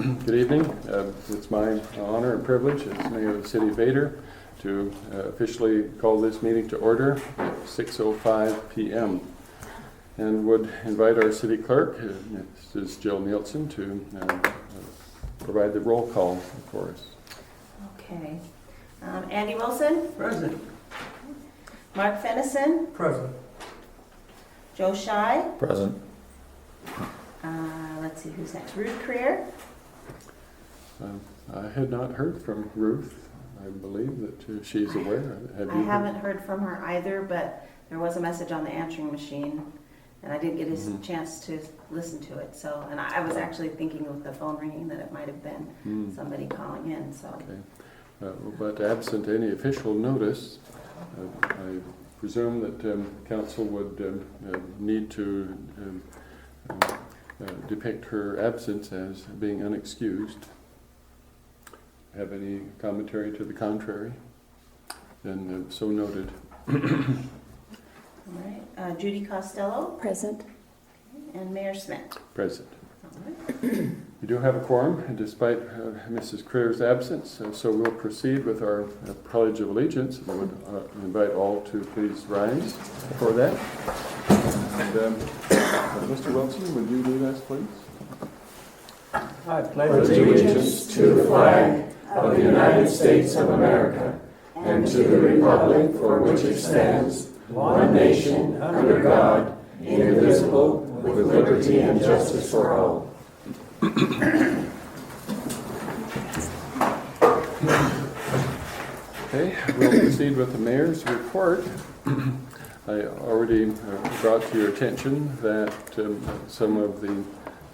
Good evening. It's my honor and privilege as Mayor of the City of Vader to officially call this meeting to order at 6:05 p.m. and would invite our City Clerk, Mrs. Jill Nielsen, to provide the roll call for us. Okay. Andy Wilson? Present. Mark Fennison? Present. Joe Shy? Present. Let's see, who's next? Ruth Creer? I had not heard from Ruth. I believe that she's aware. Have I you haven't heard from her either, but there was a message on the answering machine, and I didn't get a chance to listen to it. So, and I was actually thinking with the phone ringing that it might have been somebody calling in. So, Okay. But absent any official notice, I presume that council would need to depict her absence as being unexcused. Have any commentary to the contrary? Then so noted. all right. Judy Costello? Present. And Mayor Smith? Present. All right. We do have a quorum, despite Mrs. Creer's absence, so we'll proceed with our Pledge of Allegiance. I would invite all to please rise for that. And Mr. Wilson, would you lead us, please? I pledge allegiance to the flag of the United States of America and to the republic for which it stands, one nation, under God, indivisible, with liberty and justice for all. Okay, we'll proceed with the mayor's report. I already brought to your attention that some of the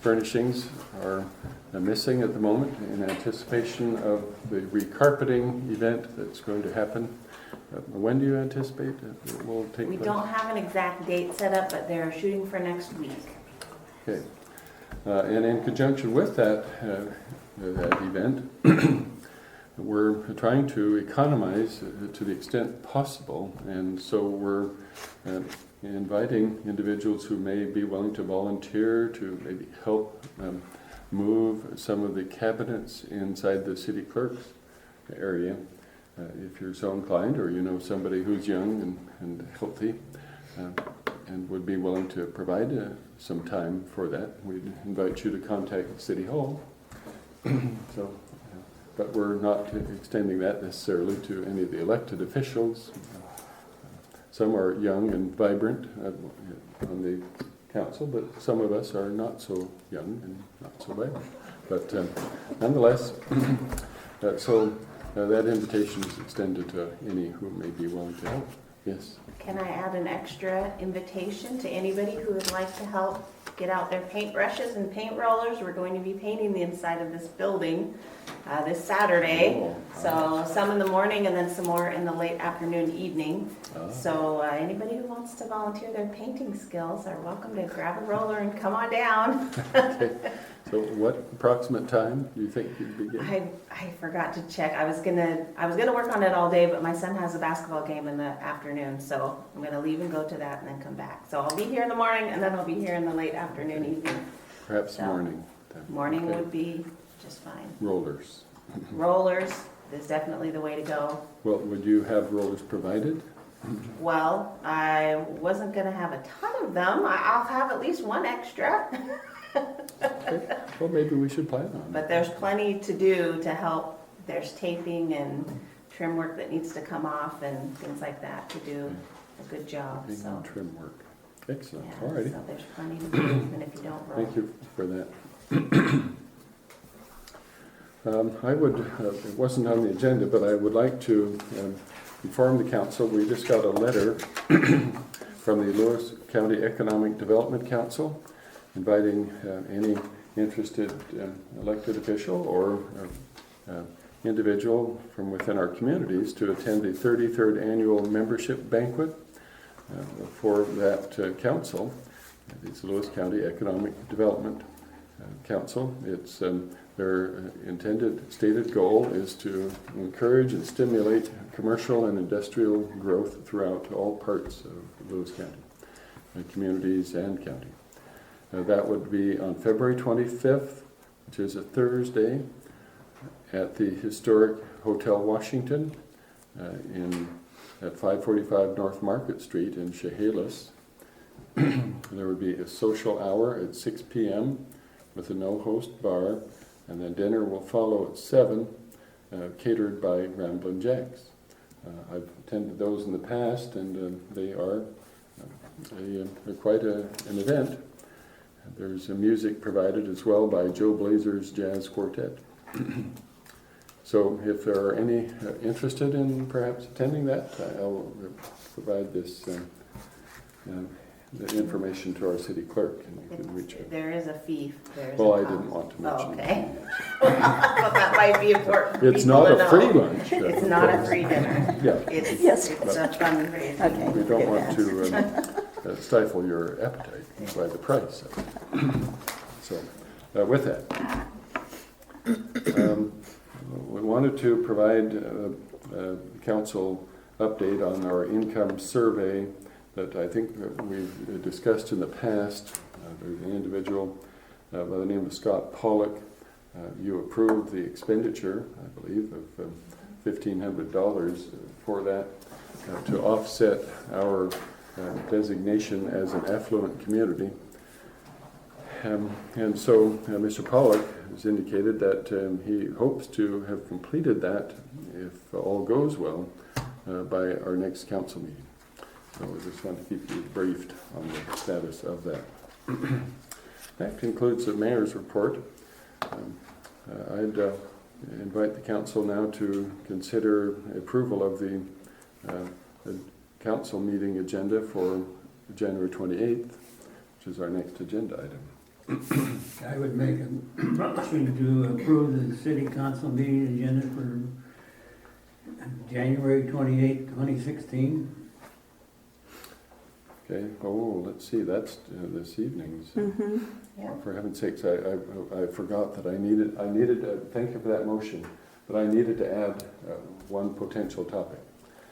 furnishings are missing at the moment in anticipation of the recarpeting event that's going to happen. When do you anticipate it will take place? We don't have an exact date set up, but they're shooting for next week. Okay. And in conjunction with that event, we're trying to economize to the extent possible, and so we're inviting individuals who may be willing to volunteer to maybe help move some of the cabinets inside the city clerk's area. If you're so inclined, or you know somebody who's young and healthy and would be willing to provide some time for that, we'd invite you to contact City Hall. So, but we're not extending that necessarily to any of the elected officials. Some are young and vibrant on the council, but some of us are not so young and not so vibrant. But nonetheless, that invitation is extended to any who may be willing to help. Yes? Can I add an extra invitation to anybody who would like to help get out their paintbrushes and paint rollers? We're going to be painting the inside of this building this Saturday. So some in the morning and then some more in the late afternoon, evening. So anybody who wants to volunteer their painting skills are welcome to grab a roller and come on down. Okay. So what approximate time do you think you'd be getting? I forgot to check. I was gonna work on it all day, but my son has a basketball game in the afternoon, so I'm gonna leave and go to that and then come back. So I'll be here in the morning and then I'll be here in the late afternoon, evening. Perhaps So, morning. Then. Morning Okay. would be just fine. Rollers. Rollers is definitely the way to go. Well, would you have rollers provided? Well, I wasn't gonna have a ton of them. I'll have at least one extra. Okay. Well, maybe we should plan on it. But there's plenty to do to help. There's taping and trim work that needs to come off and things like that to do a good job. Being So, on trim work. Excellent. yeah, All righty. so there's plenty to do even if you don't roll. Thank you for that. It wasn't on the agenda, but I would like to inform the council, we just got a letter from the Lewis County Economic Development Council inviting any interested elected official or individual from within our communities to attend the 33rd Annual Membership Banquet for that council. It's the Lewis County Economic Development Council. It's their stated goal is to encourage and stimulate commercial and industrial growth throughout all parts of Lewis County, communities and county. That would be on February 25th which is a Thursday at the historic Hotel Washington at 545 North Market Street in Chehalis. There would be a social hour at 6 p.m. with a no-host bar, and then dinner will follow at 7, catered by Ramblin' Jacks. I've attended those in the past, and they are quite an event. There's music provided as well by Joe Blazer's Jazz Quartet. So if there are any interested in perhaps attending that, I'll provide this the information to our city clerk, and you can reach out. There is a fee. Well, I didn't want to mention okay. But that might be important for it's people not to a know. free lunch. It's not a free dinner. Yeah. It's a fundraiser. Okay. We don't want to stifle your appetite by the price. So, with that, we wanted to provide council update on our income survey that I think we've discussed in the past. There's an individual by the name of Scott Pollock. You approved the expenditure, I believe, of $1,500 for that to offset our designation as an affluent community. And so Mr. Pollock has indicated that he hopes to have completed that, if all goes well, by our next council meeting. So I just want to keep you briefed on the status of that. That concludes the mayor's report. I'd invite the council now to consider approval of the council meeting agenda for January 28th, which is our next agenda item. I would make a motion to approve the city council meeting agenda for January 28th, 2016. Okay, let's see, that's this evening's. Yeah. For heaven's sakes, I forgot that I needed, thank you for that motion, but I needed to add one potential topic.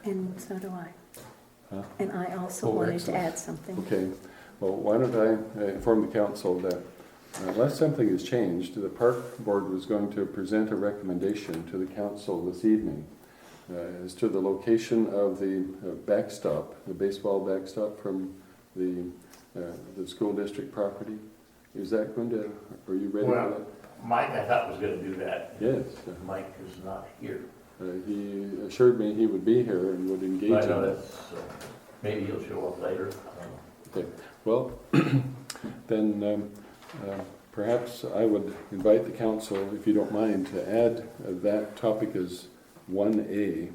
And so do I. Huh? And I also Oh, wanted excellent. to add something. Okay, well, why don't I inform the council that unless something has changed, the park board was going to present a recommendation to the council this evening as to the location of the backstop, the baseball backstop from the school district property. Is that going to, are you ready for that? Mike, I thought was gonna do that. Yes. Mike is not here. He assured me he would be here and would engage I in know that. that's, maybe he'll show up later. Okay, well, then perhaps I would invite the council, if you don't mind, to add that topic as 1A.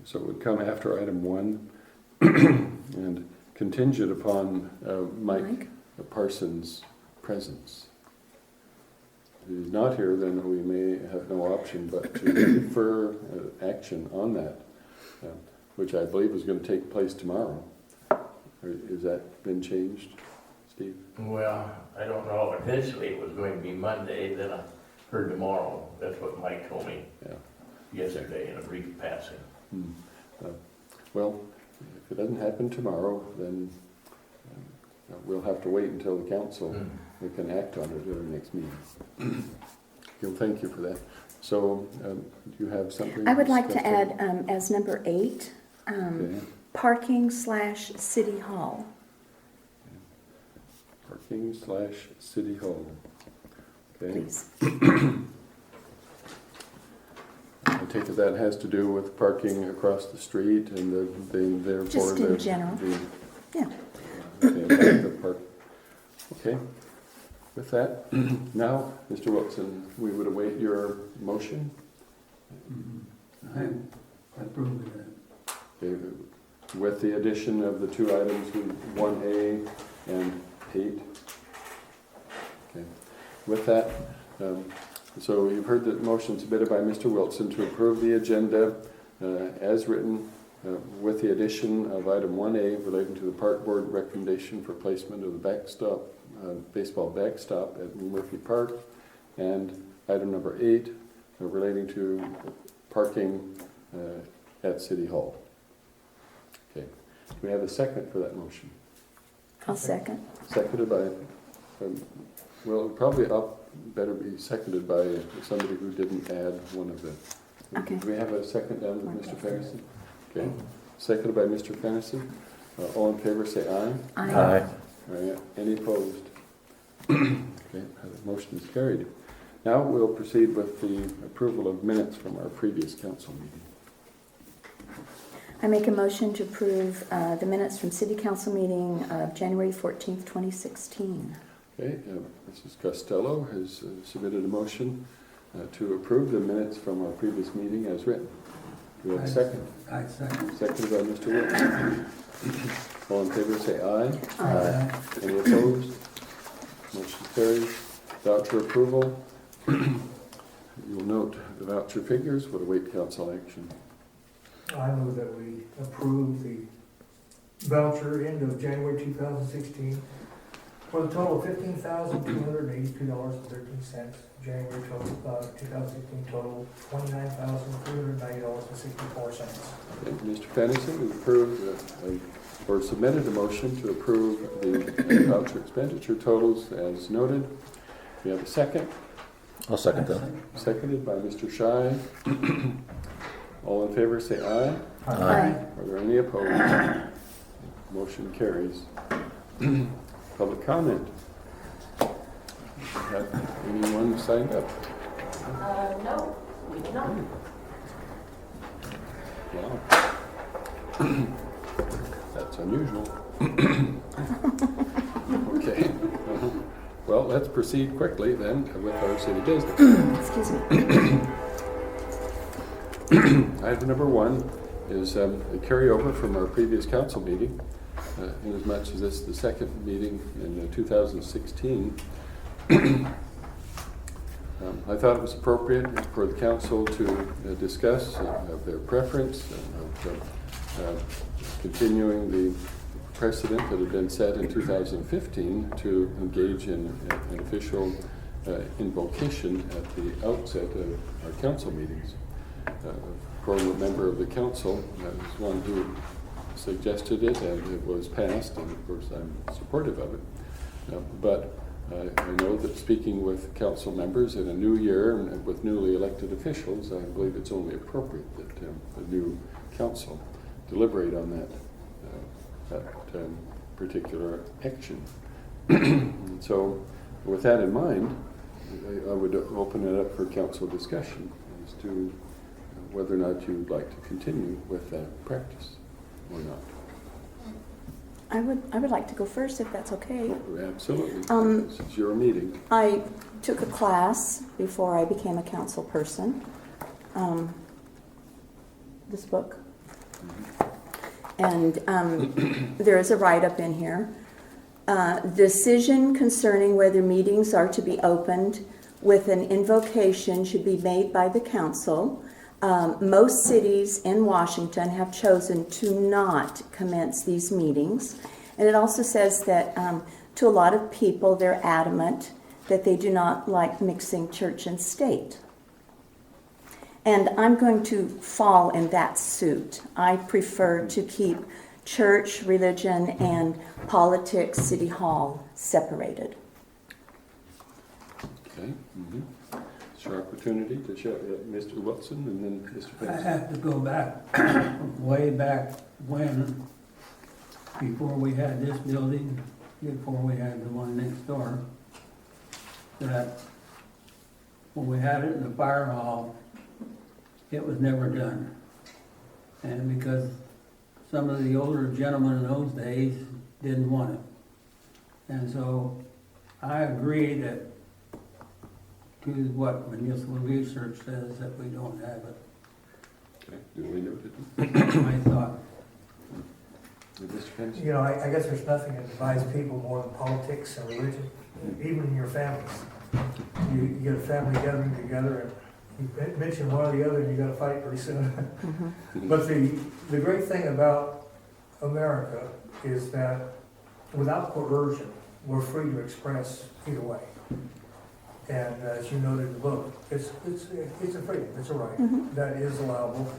So it would come after item 1 and contingent upon Mike Parsons' presence. If he's not here, then we may have no option but to defer action on that, which I believe is going to take place tomorrow. Has that been changed, Steve? Well, I don't know. Initially, it was going to be Monday, then I heard tomorrow. That's what Mike told me yesterday in a brief passing. Well, if it doesn't happen tomorrow, then we'll have to wait until the council can act on it at our next meeting. Well, thank you for that. So, do you have something? I would like to discuss add as number 8, Okay. parking/city hall. Parking/city hall. Okay. Please. I take it that has to do with parking across the street and therefore Just in general. Yeah. the park. Okay. With that, now, Mr. Wilson, we would await your motion. I approve of that. Okay, with the addition of the two items, 1A and 8. Okay. With that, so you've heard the motion submitted by Mr. Wilson to approve the agenda as written with the addition of item 1A relating to the park board recommendation for placement of the backstop, baseball backstop at Murphy Park, and item number 8 relating to parking at City Hall. Okay. Do we have a second for that motion? I'll second. Seconded by Well, probably better be seconded by somebody who didn't add one of the. Okay. Do we have a second down with Mr. Fennessy? Okay, seconded by Mr. Fennessy. All in favor, say aye. Aye. Any opposed? Okay, the motion is carried. Now we'll proceed with the approval of minutes from our previous council meeting. I make a motion to approve the minutes from City Council meeting of January 14th, 2016. Okay, Mrs. Costello has submitted a motion to approve the minutes from our previous meeting as written. Do we have a second? I second. Seconded by Mr. Whitman. All in favor, say aye. Aye. Any opposed? Motion carries. Voucher approval. You'll note the voucher figures would await council action. I move that we approve the voucher end of January 2016 for the total of $15,282.13. January total, 2016 total, $29,390.64. Okay, Mr. Fennessy has approved, or submitted a motion to approve the voucher expenditure totals as noted. We have a second. I'll second that. Seconded by Mr. Shy. All in favor, say aye. Aye. Are there any opposed? Motion carries. Public comment. Have anyone signed up? No, we do not. Wow. That's unusual. Okay. Well, let's proceed quickly then with our city business. Excuse me. Item number one is a carryover from our previous council meeting. In as much as this is the second meeting in 2016, I thought it was appropriate for the council to discuss their preference of continuing the precedent that had been set in 2015 to engage in an official invocation at the outset of our council meetings. A former member of the council was one who suggested it, and it was passed, and of course I'm supportive of it. But I know that speaking with council members in a new year and with newly elected officials, I believe it's only appropriate that the new council deliberate on that particular action. So with that in mind, I would open it up for council discussion as to whether or not you'd like to continue with that practice or not. I would like to go first if that's okay. Absolutely. This is your meeting. I took a class before I became a council person. This book. And there is a write-up in here. Decision concerning whether meetings are to be opened with an invocation should be made by the council. Most cities in Washington have chosen to not commence these meetings. And it also says that to a lot of people, they're adamant that they do not like mixing church and state. And I'm going to fall in that suit. I prefer to keep church, religion, and politics, city hall separated. Okay. Mm-hmm. It's your opportunity to show Mr. Wilson and then Mr. I Pence. have to go back, way back when, before we had this building, before we had the one next door, that when we had it in the fire hall, it was never done. And because some of the older gentlemen in those days didn't want it. And so I agree that to what municipal research says that we don't have it. Okay, duly noted. I thought, Mr. Pence? You know, I guess there's nothing that divides people more than politics and religion, even in your families. You get a family gathering together and you mention one or the other and you got to fight pretty soon. Mm-hmm. But the great thing about America is that without coercion, we're free to express either way. And as you noted in the book, it's a freedom, it's a right, Mm-hmm. that is allowable.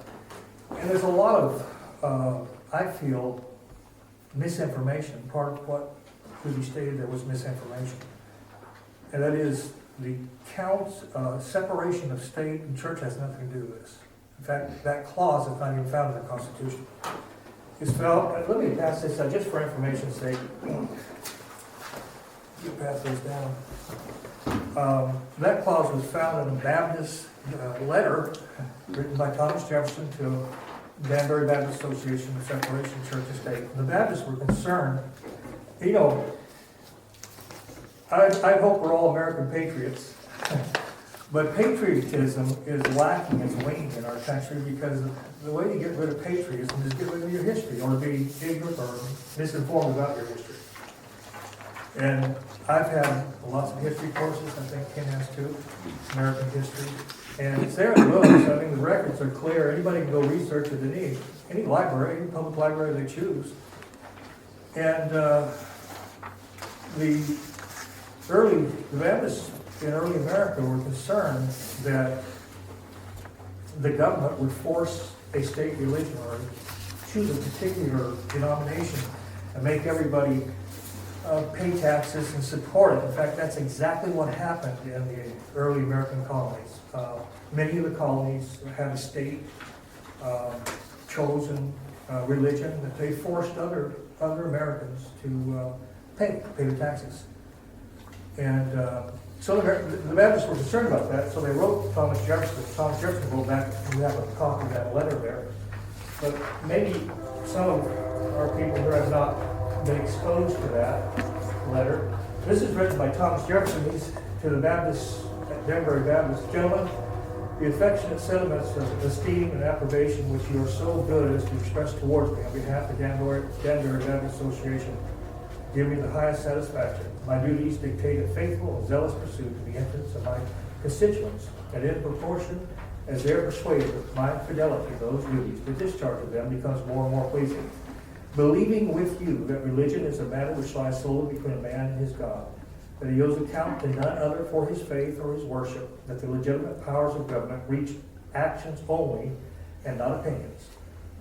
And there's a lot of, I feel, misinformation. Part of what could be stated there was misinformation. and that is the separation of state and church has nothing to do with this. In fact, that clause is not even found in the Constitution. It's found, let me pass this out just for information's sake. You pass those down. That clause was found in a Baptist letter written by Thomas Jefferson to Danbury Baptist Association of Separation of Church and State. The Baptists were concerned, you know, I hope we're all American patriots, but patriotism is lacking, it's waning in our country because the way to get rid of patriotism is get rid of your history or be ignorant or misinformed about your history. And I've had lots of history courses, I think Ken has too, American history. And it's there in the books. I mean, the records are clear. Anybody can go research it in any library, any public library they choose. And the Baptists in early America were concerned that the government would force a state religion or choose a particular denomination and make everybody pay taxes and support it. In fact, that's exactly what happened in the early American colonies. Many of the colonies had a state chosen religion that they forced other Americans to pay the taxes. And so the Baptists were concerned about that, so they wrote Thomas Jefferson. Thomas Jefferson wrote back, we have a copy of that letter there. But maybe some of our people here have not been exposed to that letter. This is written by Thomas Jefferson. He's to the Baptists at Danbury Baptist. Gentlemen, the affectionate sentiments of esteem and approbation which you are so good as to express towards me on behalf of the Danbury Baptist Association give me the highest satisfaction. My duties dictate a faithful and zealous pursuit of the interests of my constituents, and in proportion as they are persuaded of my fidelity to those duties, the discharge of them becomes more and more pleasing. Believing with you that religion is a matter which lies solely between a man and his God, that he owes account to none other for his faith or his worship, that the legitimate powers of government reach actions only and not opinions.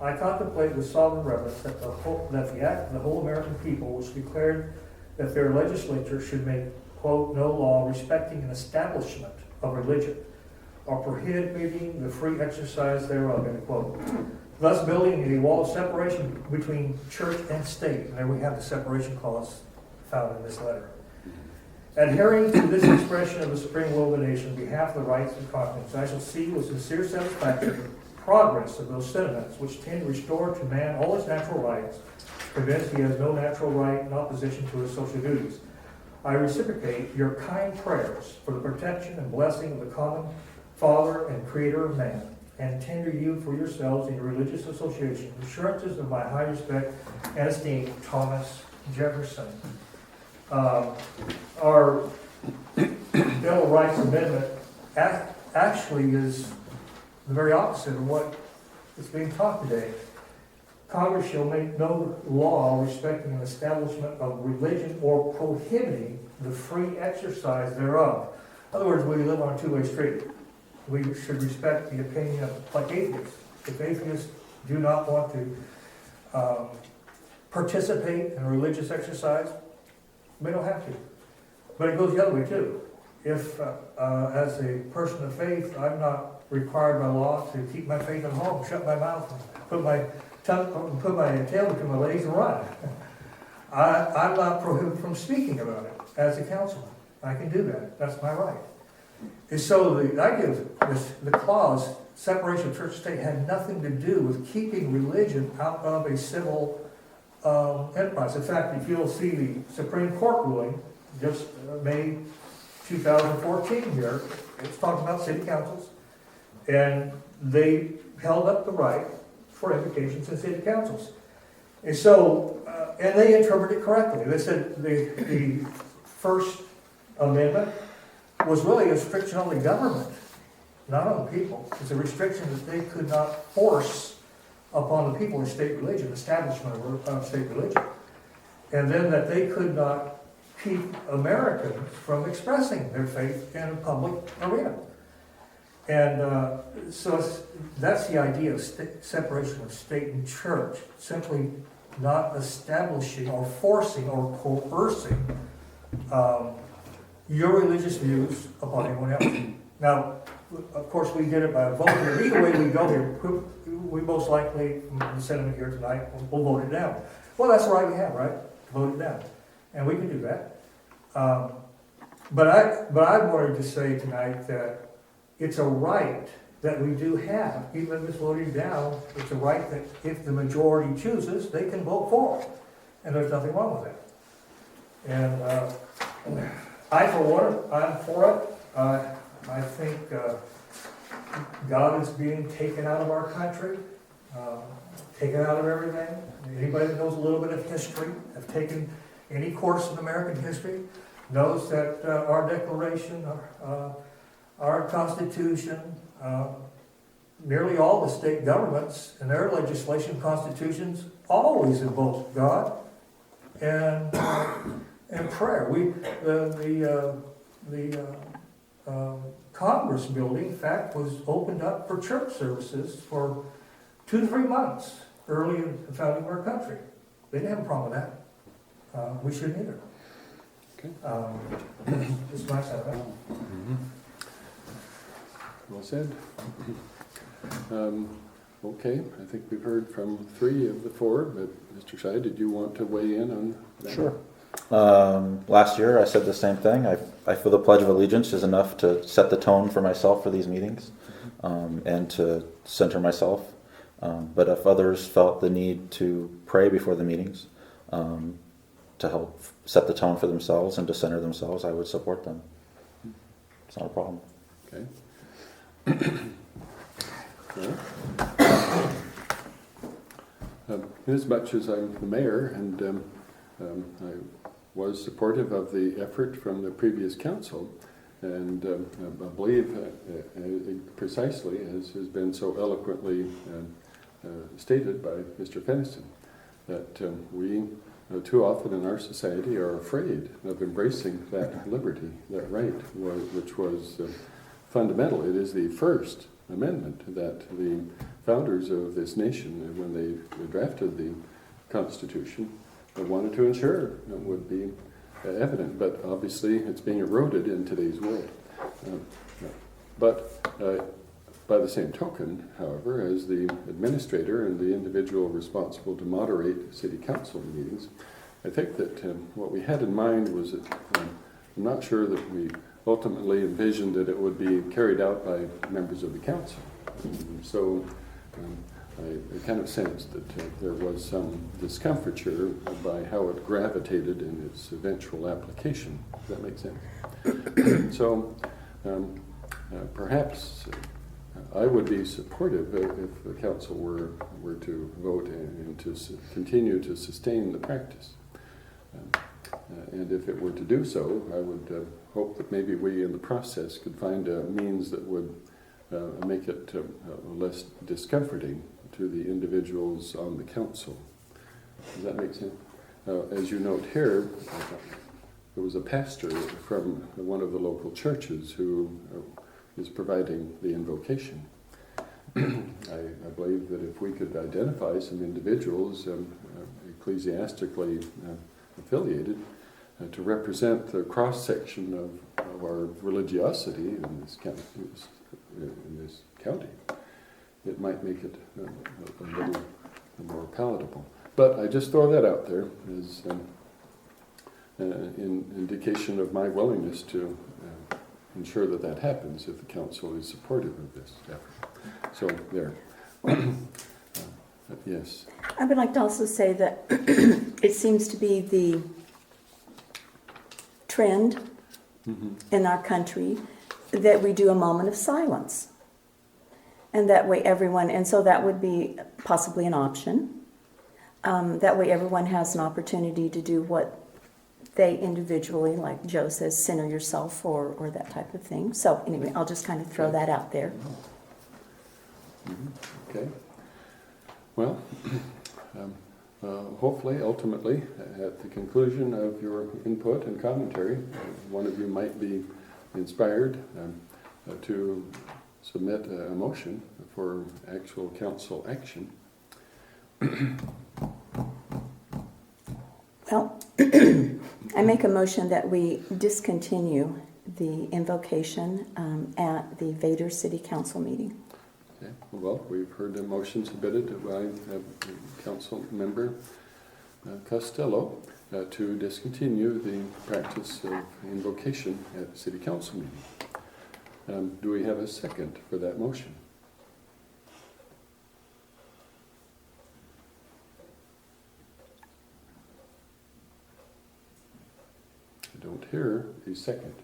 I contemplate with solemn reverence that the act of the whole American people which declared that their legislature should make, quote, no law respecting an establishment of religion or prohibiting the free exercise thereof, end quote. Thus building a wall of separation between church and state. And there we have the separation clause found in this letter. Adhering to this expression of the supreme will of the nation on behalf of the rights and confidence, I shall see with sincere satisfaction the progress of those sentiments which tend to restore to man all his natural rights, convinced he has no natural right in opposition to his social duties. I reciprocate your kind prayers for the protection and blessing of the common Father and Creator of man, and tender you for yourselves in your religious association assurances of my high respect and esteem, Thomas Jefferson. Our Bill of Rights Amendment actually is the very opposite of what is being taught today. Congress shall make no law respecting an establishment of religion or prohibiting the free exercise thereof. In other words, we live on a two-way street. We should respect the opinion of, like atheists. If atheists do not want to participate in religious exercise, they don't have to. But it goes the other way too. If, as a person of faith, I'm not required by law to keep my faith at home, shut my mouth, and put my tail between my legs and run. I'm not prohibited from speaking about it as a councilman. I can do that. That's my right. And so the idea of the clause, separation of church and state, had nothing to do with keeping religion out of a civil enterprise. In fact, if you'll see the Supreme Court ruling, just May 2014 here, it's talking about city councils, and they held up the right for invocations in city councils. And so, and they interpreted it correctly. They said the First Amendment was really a restriction on the government, not on the people. It's a restriction that they could not force upon the people in state religion, establishment of state religion. And then that they could not keep Americans from expressing their faith in a public arena. And so that's the idea of separation of state and church, simply not establishing or forcing or coercing your religious views upon anyone else. Now, of course, we did it by a vote here. Either way we go here, we most likely, the sentiment here tonight, we'll vote it down. Well, that's the right we have, right? Vote it down. And we can do that. But I wanted to say tonight that it's a right that we do have, even if it's voted down, it's a right that if the majority chooses, they can vote for it. And there's nothing wrong with that. And I, for one, I'm for it. I think God is being taken out of our country, taken out of everything. Anybody that knows a little bit of history, have taken any course in American history, knows that our Declaration, our Constitution, nearly all the state governments and their legislation, constitutions, always invoke God and prayer. The Congress building, in fact, was opened up for church services for 2 to 3 months early in the founding of our country. They didn't have a problem with that. We shouldn't either. Okay. Just my side of it. Well said. Okay, I think we've heard from 3 of the 4, but Mr. Scheid, did you want to weigh in on that? Sure. Last year I said the same thing. I feel the Pledge of Allegiance is enough to set the tone for myself for these meetings, and to center myself. But if others felt the need to pray before the meetings, to help set the tone for themselves and to center themselves, I would support them. It's not a problem. Okay. As much as I'm the mayor, and I was supportive of the effort from the previous council, and I believe precisely as has been so eloquently stated by Mr. Fennison, that we too often in our society are afraid of embracing that liberty, that right, which was fundamental. It is the First Amendment that the founders of this nation, when they drafted the Constitution, wanted to ensure would be evident. But obviously it's being eroded in today's world. But by the same token, however, as the administrator and the individual responsible to moderate city council meetings, I think that what we had in mind was that I'm not sure that we ultimately envisioned that it would be carried out by members of the council. So I kind of sensed that there was some discomfiture by how it gravitated in its eventual application. Does that make sense? So perhaps I would be supportive if the council were to vote and to continue to sustain the practice. And if it were to do so, I would hope that maybe we in the process could find a means that would make it less discomforting to the individuals on the council. Does that make sense? As you note here, there was a pastor from one of the local churches who is providing the invocation. I believe that if we could identify some individuals ecclesiastically affiliated to represent the cross-section of our religiosity in this county, it might make it a little more palatable. But I just throw that out there as an indication of my willingness to ensure that that happens if the council is supportive of this effort. So there. Yes. I would like to also say that it seems to be the trend in our country that we do a moment of silence. And that way everyone, and so that would be possibly an option. That way everyone has an opportunity to do what they individually, like Joe says, center yourself or that type of thing. So anyway, I'll just kind of throw that out there. Okay. Well, hopefully, ultimately, at the conclusion of your input and commentary, one of you might be inspired to submit a motion for actual council action. Well, I make a motion that we discontinue the invocation at the Vader City Council meeting. Okay. Well, we've heard a motion submitted by Council Member Costello to discontinue the practice of invocation at the City Council meeting. Do we have a second for that motion? I don't hear a second.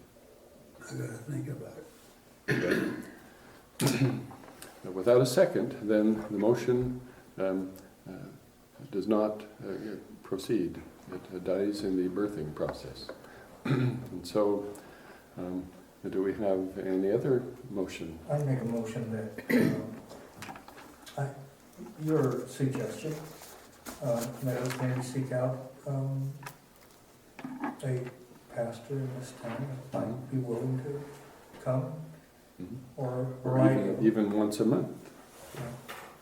I gotta think about it. Without a second, then the motion does not proceed. It dies in the birthing process. And so, do we have any other motion? I make a motion that your suggestion, that us maybe seek out a pastor in this town that might be willing to come or Or write. even once a month? Yeah.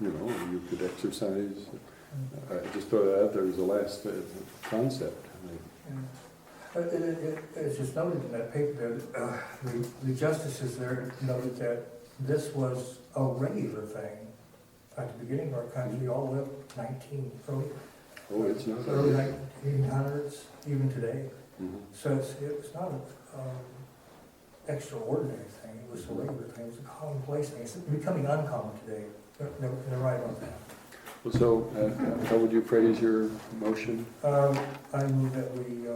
You know, you could exercise. I just throw that out there as a last concept. It's just noted in that paper that the justices there noted that this was a regular thing at the beginning of our country, all the way up Oh, it's not. early 1900s, even today. Mhm. So it's not an extraordinary thing, it was a regular thing, it was a commonplace thing. It's becoming uncommon today. They're right about that. Well, so, how would you phrase your motion? I move that we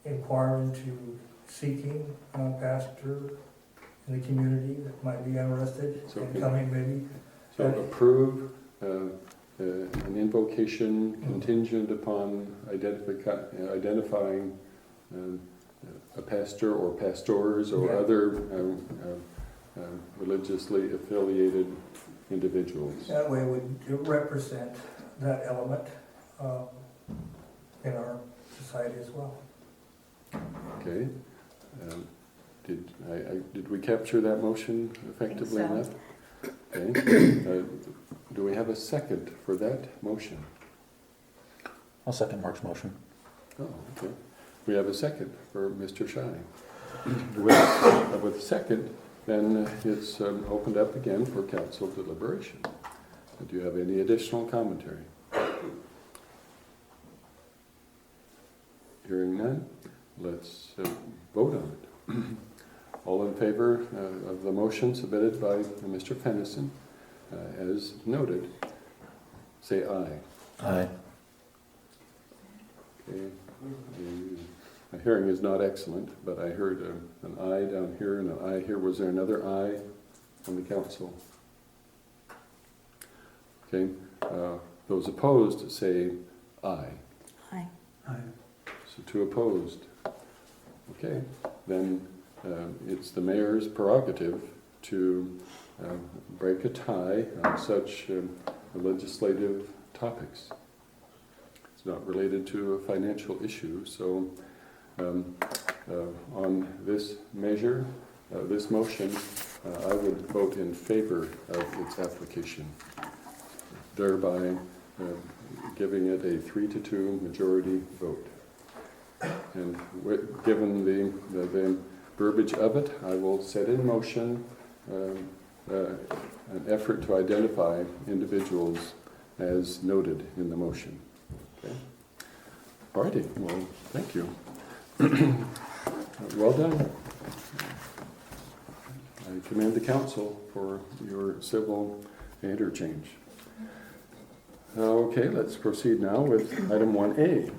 inquire into seeking a pastor in the community that might be interested So- in coming maybe. So approve an invocation contingent upon identifying a pastor or pastors or Yeah. other religiously affiliated individuals. That way it would represent that element in our society as well. Okay. Did we capture that motion effectively I think enough? Okay. Do we have a second for that motion? I'll second Mark's motion. Oh, okay. We have a second for Mr. Shy. With a second, then it's opened up again for council deliberation. Do you have any additional commentary? Hearing none, let's vote on it. All in favor of the motion submitted by Mr. Fennison, as noted, say aye. Aye. Okay. My hearing is not excellent, but I heard an aye down here and an aye here. Was there another aye on the council? Okay. Those opposed say aye. Aye. So two opposed. Okay. Then it's the mayor's prerogative to break a tie on such legislative topics. It's not related to a financial issue, so on this measure, this motion, I would vote in favor of its application, thereby giving it a 3-2 majority vote. And given the verbiage of it, I will set in motion an effort to identify individuals as noted in the motion. Okay. All righty. Well, thank you. Well done. I commend the council for your civil interchange. Okay, let's proceed now with item 1A,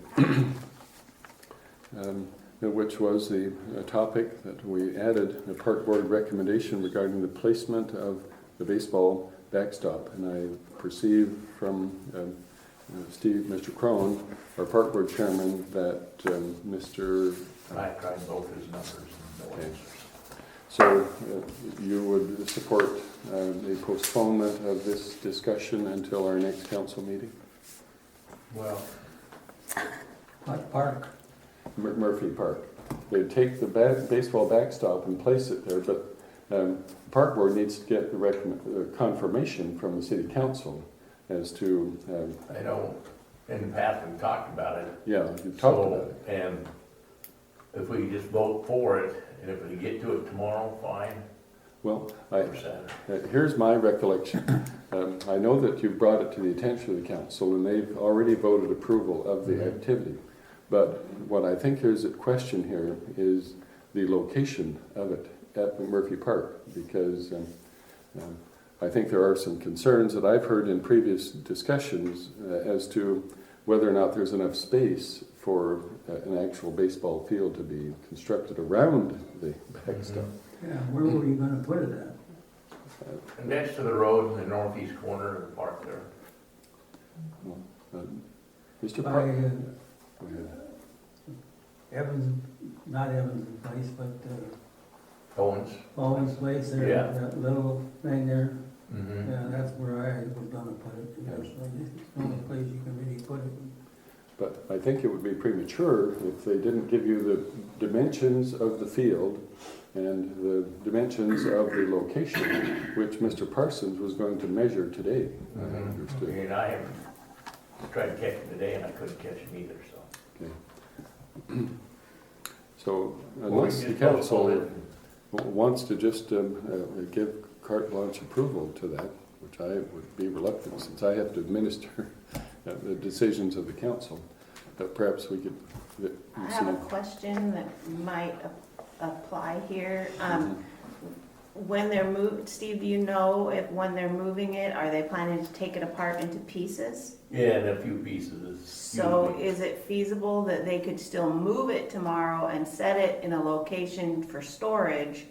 which was the topic that we added, a park board recommendation regarding the placement of the baseball backstop. And I perceive from Mr. Crone, our park board chairman, that Mr. I tried both his numbers and no Okay. answers. So you would support the postponement of this discussion until our next council meeting? Well, what park? Murphy Park. They'd take the baseball backstop and place it there, but the park board needs to get the confirmation from the city council as to I know, in the past, we've talked about it. Yeah, you've talked So, about it. And if we just vote for it, and if we get to it tomorrow, fine, Well, or Saturday. here's my recollection. I know that you brought it to the attention of the council, and they've already voted approval of the activity. But what I think is at question here is the location of it at McMurphy Park, because I think there are some concerns that I've heard in previous discussions as to whether or not there's enough space for an actual baseball field to be constructed around the backstop. Yeah, where were you gonna put it at? Next to the road in the northeast corner of the park there. Mr. By Park? Go ahead. Evans, not Evans' place, but Owens. Owen's place there, Yeah. that little thing there. Mm-hmm. Yeah, that's where I was gonna put it. It's the only place you can really put it. But I think it would be premature if they didn't give you the dimensions of the field and the dimensions of the location, which Mr. Parsons was going to measure today, I understood. And I have tried to catch him today, and I couldn't catch him either, so. Okay. So Well, we unless can the just vote council on it. wants to just give carte blanche approval to that, which I would be reluctant since I have to administer the decisions of the council, but perhaps we could. I have a question that might apply here. When they're moved, Steve, do you know if when they're moving it, are they planning to take it apart into pieces? Yeah, and a few pieces. So is it feasible that they could still move it tomorrow and set it in a location for storage,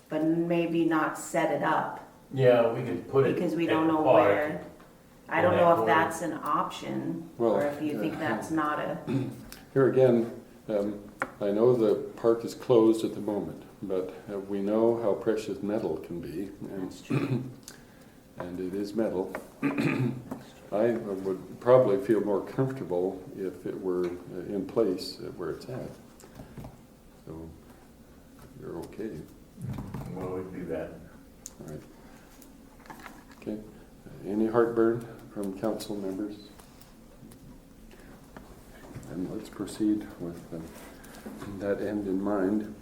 but maybe not set it up? Yeah, we could put it. Because we at don't the know park. where. I don't know if that's an option, Well, or if you think that's not a, Here again, I know the park is closed at the moment, but we know how precious metal can be, that's true. and it is metal. I would probably feel more comfortable if it were in place where it's at. So, you're okay. Well, we'd do that. All right. Okay. Any heartburn from council members? And let's proceed with that end in mind.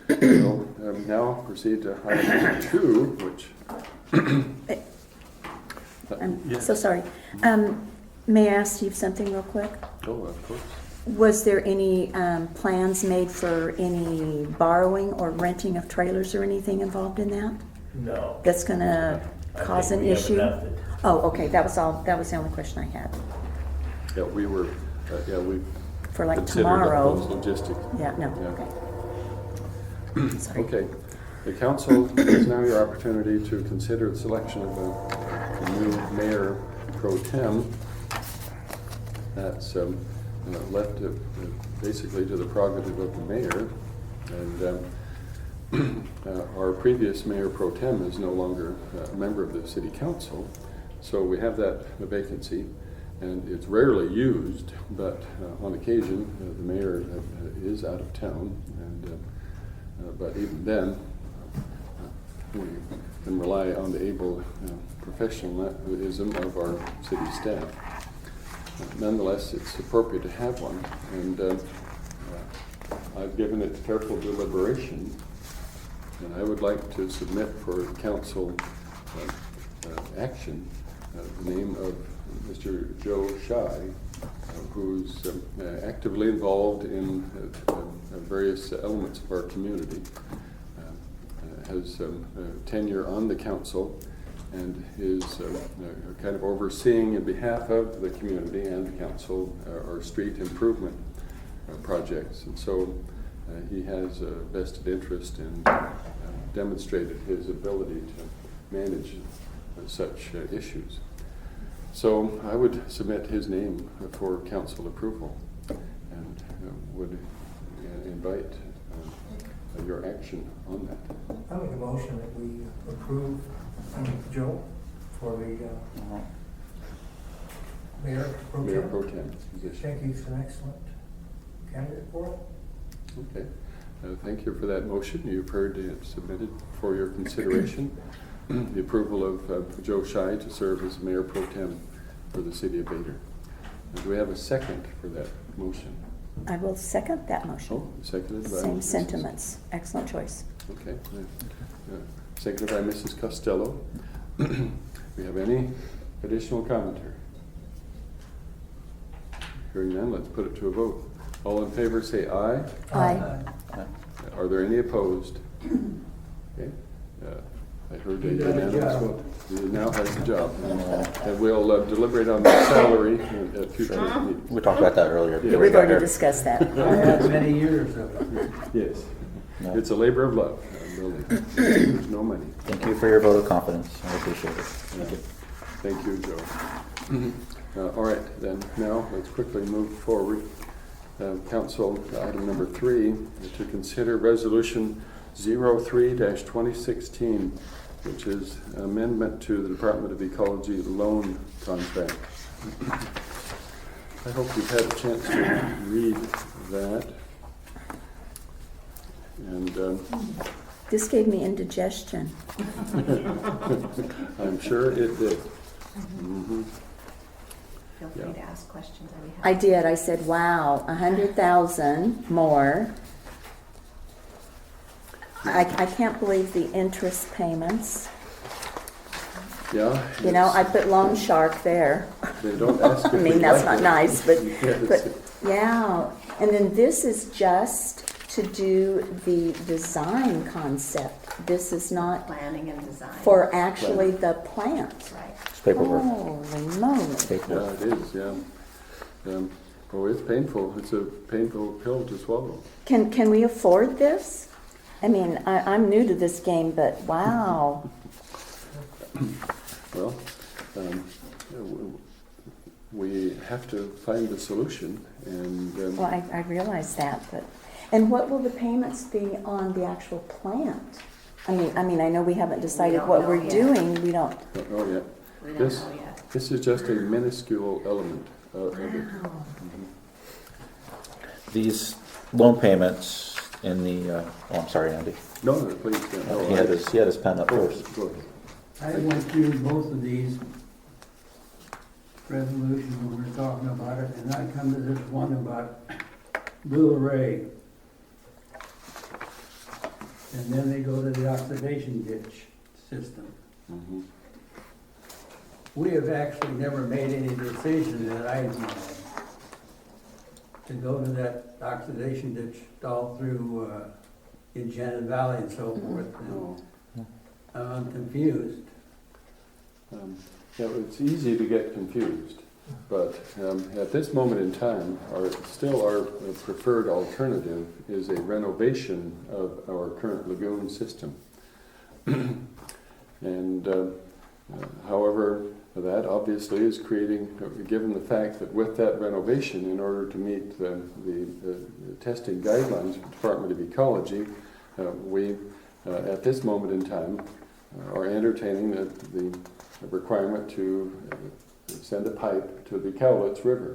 We'll now proceed to item 2, which... I'm Yes. so sorry. May I ask Steve something real quick? Oh, of course. Was there any plans made for any borrowing or renting of trailers or anything involved in that? No. That's gonna I cause think an we have issue? enough that- Oh, okay, that was all, that was the only question I had. Yeah, we were, we For like considered all those tomorrow, logistics. yeah, no, Yeah. okay. Sorry. Okay. The council is now your opportunity to consider the selection of a new mayor pro tem. That's left basically to the prerogative of the mayor. And our previous mayor pro tem is no longer a member of the city council, so we have that vacancy. And it's rarely used, but on occasion, the mayor is out of town, and but even then, we can rely on the able professionalism of our city staff. Nonetheless, it's appropriate to have one, and I've given it careful deliberation, and I would like to submit for council action the name of Mr. Joe Shy, who's actively involved in various elements of our community, has tenure on the council, and is kind of overseeing in behalf of the community and the council our street improvement projects. And so he has a vested interest in demonstrated his ability to manage such issues. So I would submit his name for council approval, and would invite your action on that. I make a motion that we approve Joe for the mayor pro Mayor tem. pro tem I position. think he's an excellent candidate for it. Okay. Thank you for that motion. You've heard it submitted for your consideration. The approval of Joe Shy to serve as mayor pro tem for the city of Vader. Do we have a second for that motion? I will second that motion. Oh, seconded by Same Mrs. sentiments. Excellent choice. Okay. Seconded by Mrs. Costello. We have any additional commentary? Hearing none, let's put it to a vote. All in favor say aye. Aye. Are there any opposed? Okay. I heard a You got a unanimous job. vote. He now has a job. And we'll deliberate on the salary at future meetings. We talked about that earlier. Yeah, before We've we got already here. discussed that. I had many years of it. Yes. No. It's a labor of love, building. There's no money. Thank you for your vote of confidence. I appreciate it. Thank you. Thank you, Joe. All right, then now let's quickly move forward. Council, item number 3, to consider resolution 03-2016, which is amendment to the Department of Ecology loan contract. I hope you've had a chance to read that. And This gave me indigestion. I'm sure it did. Mhm. Feel free Yeah. to ask questions. I'd be I happy. did. I said, wow, 100,000 more. I can't believe the interest payments. Yeah. You know, I it's- put loan shark there. They don't ask if I mean, we that's like not it. nice, but Yes. yeah. And then this is just to do the design concept. This is not Planning and design. for actually the plant. Right. It's paperwork. Holy moly. Yeah, Paperwork. it is, yeah. Oh, it's painful. It's a painful pill to swallow. Can we afford this? I mean, I'm new to this game, but wow. Well, we have to find a solution, and Well, I realize that, but, and what will the payments be on the actual plant? I mean, I know we haven't decided don't what know we're yet. doing, we don't. don't know yet. We don't This- know yet. This is just a minuscule element of it. Wow. These loan payments in the, oh, I'm sorry, Andy. No, no, please. No, He had his pen up Go first. go ahead. I went through both of these resolutions when we were talking about it, and I come to this one about Blue Array. And then they go to the oxidation ditch system. Mhm. We have actually never made any decision that I know of to go to that oxidation ditch all through Enchanted Valley and so forth. No. And I'm confused. Yeah, it's easy to get confused, but at this moment in time, our preferred alternative is a renovation of our current lagoon system. And however, that obviously is creating, given the fact that with that renovation, in order to meet the testing guidelines of the Department of Ecology, we, at this moment in time, are entertaining the requirement to send a pipe to the Cowlitz River.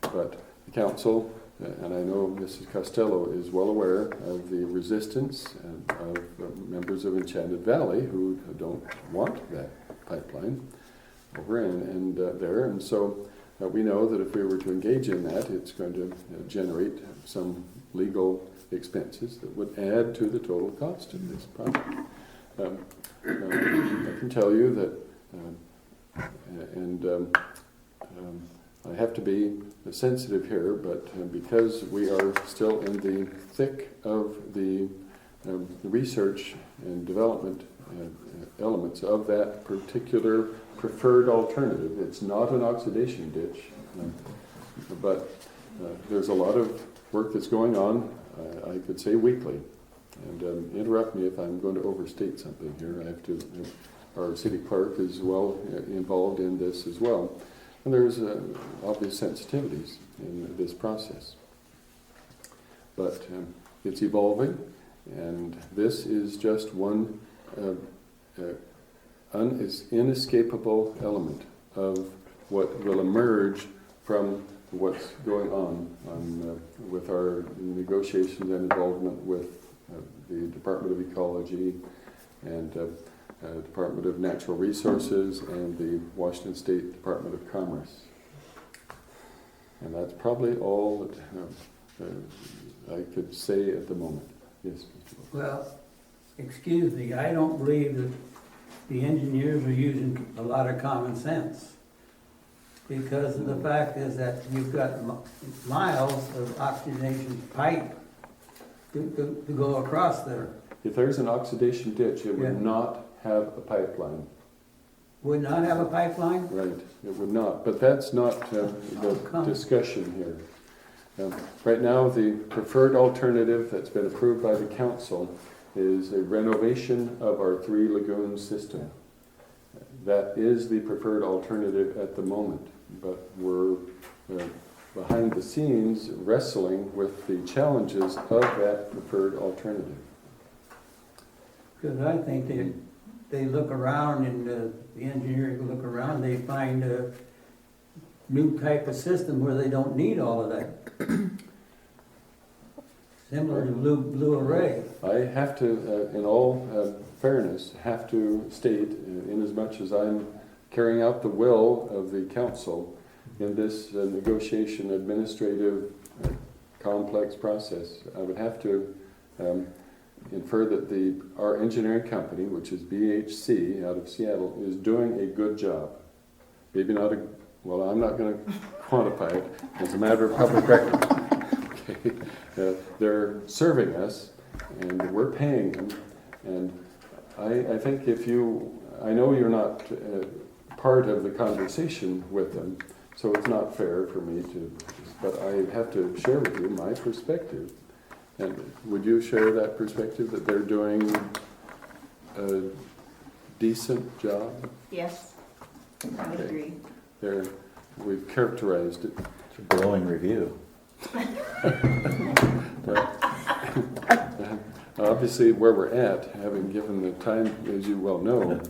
But the council, and I know Mrs. Costello is well aware of the resistance of members of Enchanted Valley who don't want that pipeline over and there. And so we know that if we were to engage in that, it's going to generate some legal expenses that would add to the total cost of this project. I can tell you that, I have to be sensitive here, but because we are still in the thick of the research and development elements of that particular preferred alternative, it's not an oxidation ditch, but there's a lot of work that's going on, I could say weekly. And interrupt me if I'm going to overstate something here. I have to. Our city clerk is well involved in this as well, and there's obvious sensitivities in this process. But it's evolving, and this is just one inescapable element of what will emerge from what's going on with our negotiations and involvement with the Department of Ecology and Department of Natural Resources and the Washington State Department of Commerce. And that's probably all that I could say at the moment. Yes, Mr. Wilson. Well, excuse me, I don't believe that the engineers are using a lot of common sense. Because the fact is that you've got miles of oxidation pipe to go across there. If there's an oxidation ditch, it Yeah. would not have a pipeline. Would not have a pipeline? Right, it would not, but that's not the come? discussion here. Right now, the preferred alternative that's been approved by the council is a renovation of our Three Lagoons system. That is the preferred alternative at the moment, but we're behind the scenes wrestling with the challenges of that preferred alternative. Because I think they look around and the engineers look around, they find a new type of system where they don't need all of that. Similar to blue array. I have to, in all fairness, have to state, in as much as I'm carrying out the will of the council in this negotiation administrative complex process, I would have to infer that our engineering company, which is BHC out of Seattle, is doing a good job. Maybe not well, I'm not going to quantify it. It's a matter of public record. Okay. They're serving us, and we're paying them. And I think I know you're not part of the conversation with them, so it's not fair for me but I have to share with you my perspective. And would you share that perspective, that they're doing a decent job? Yes, I would Okay. agree. We've characterized it. It's a glowing review. Obviously, where we're at, having given the time, as you well know,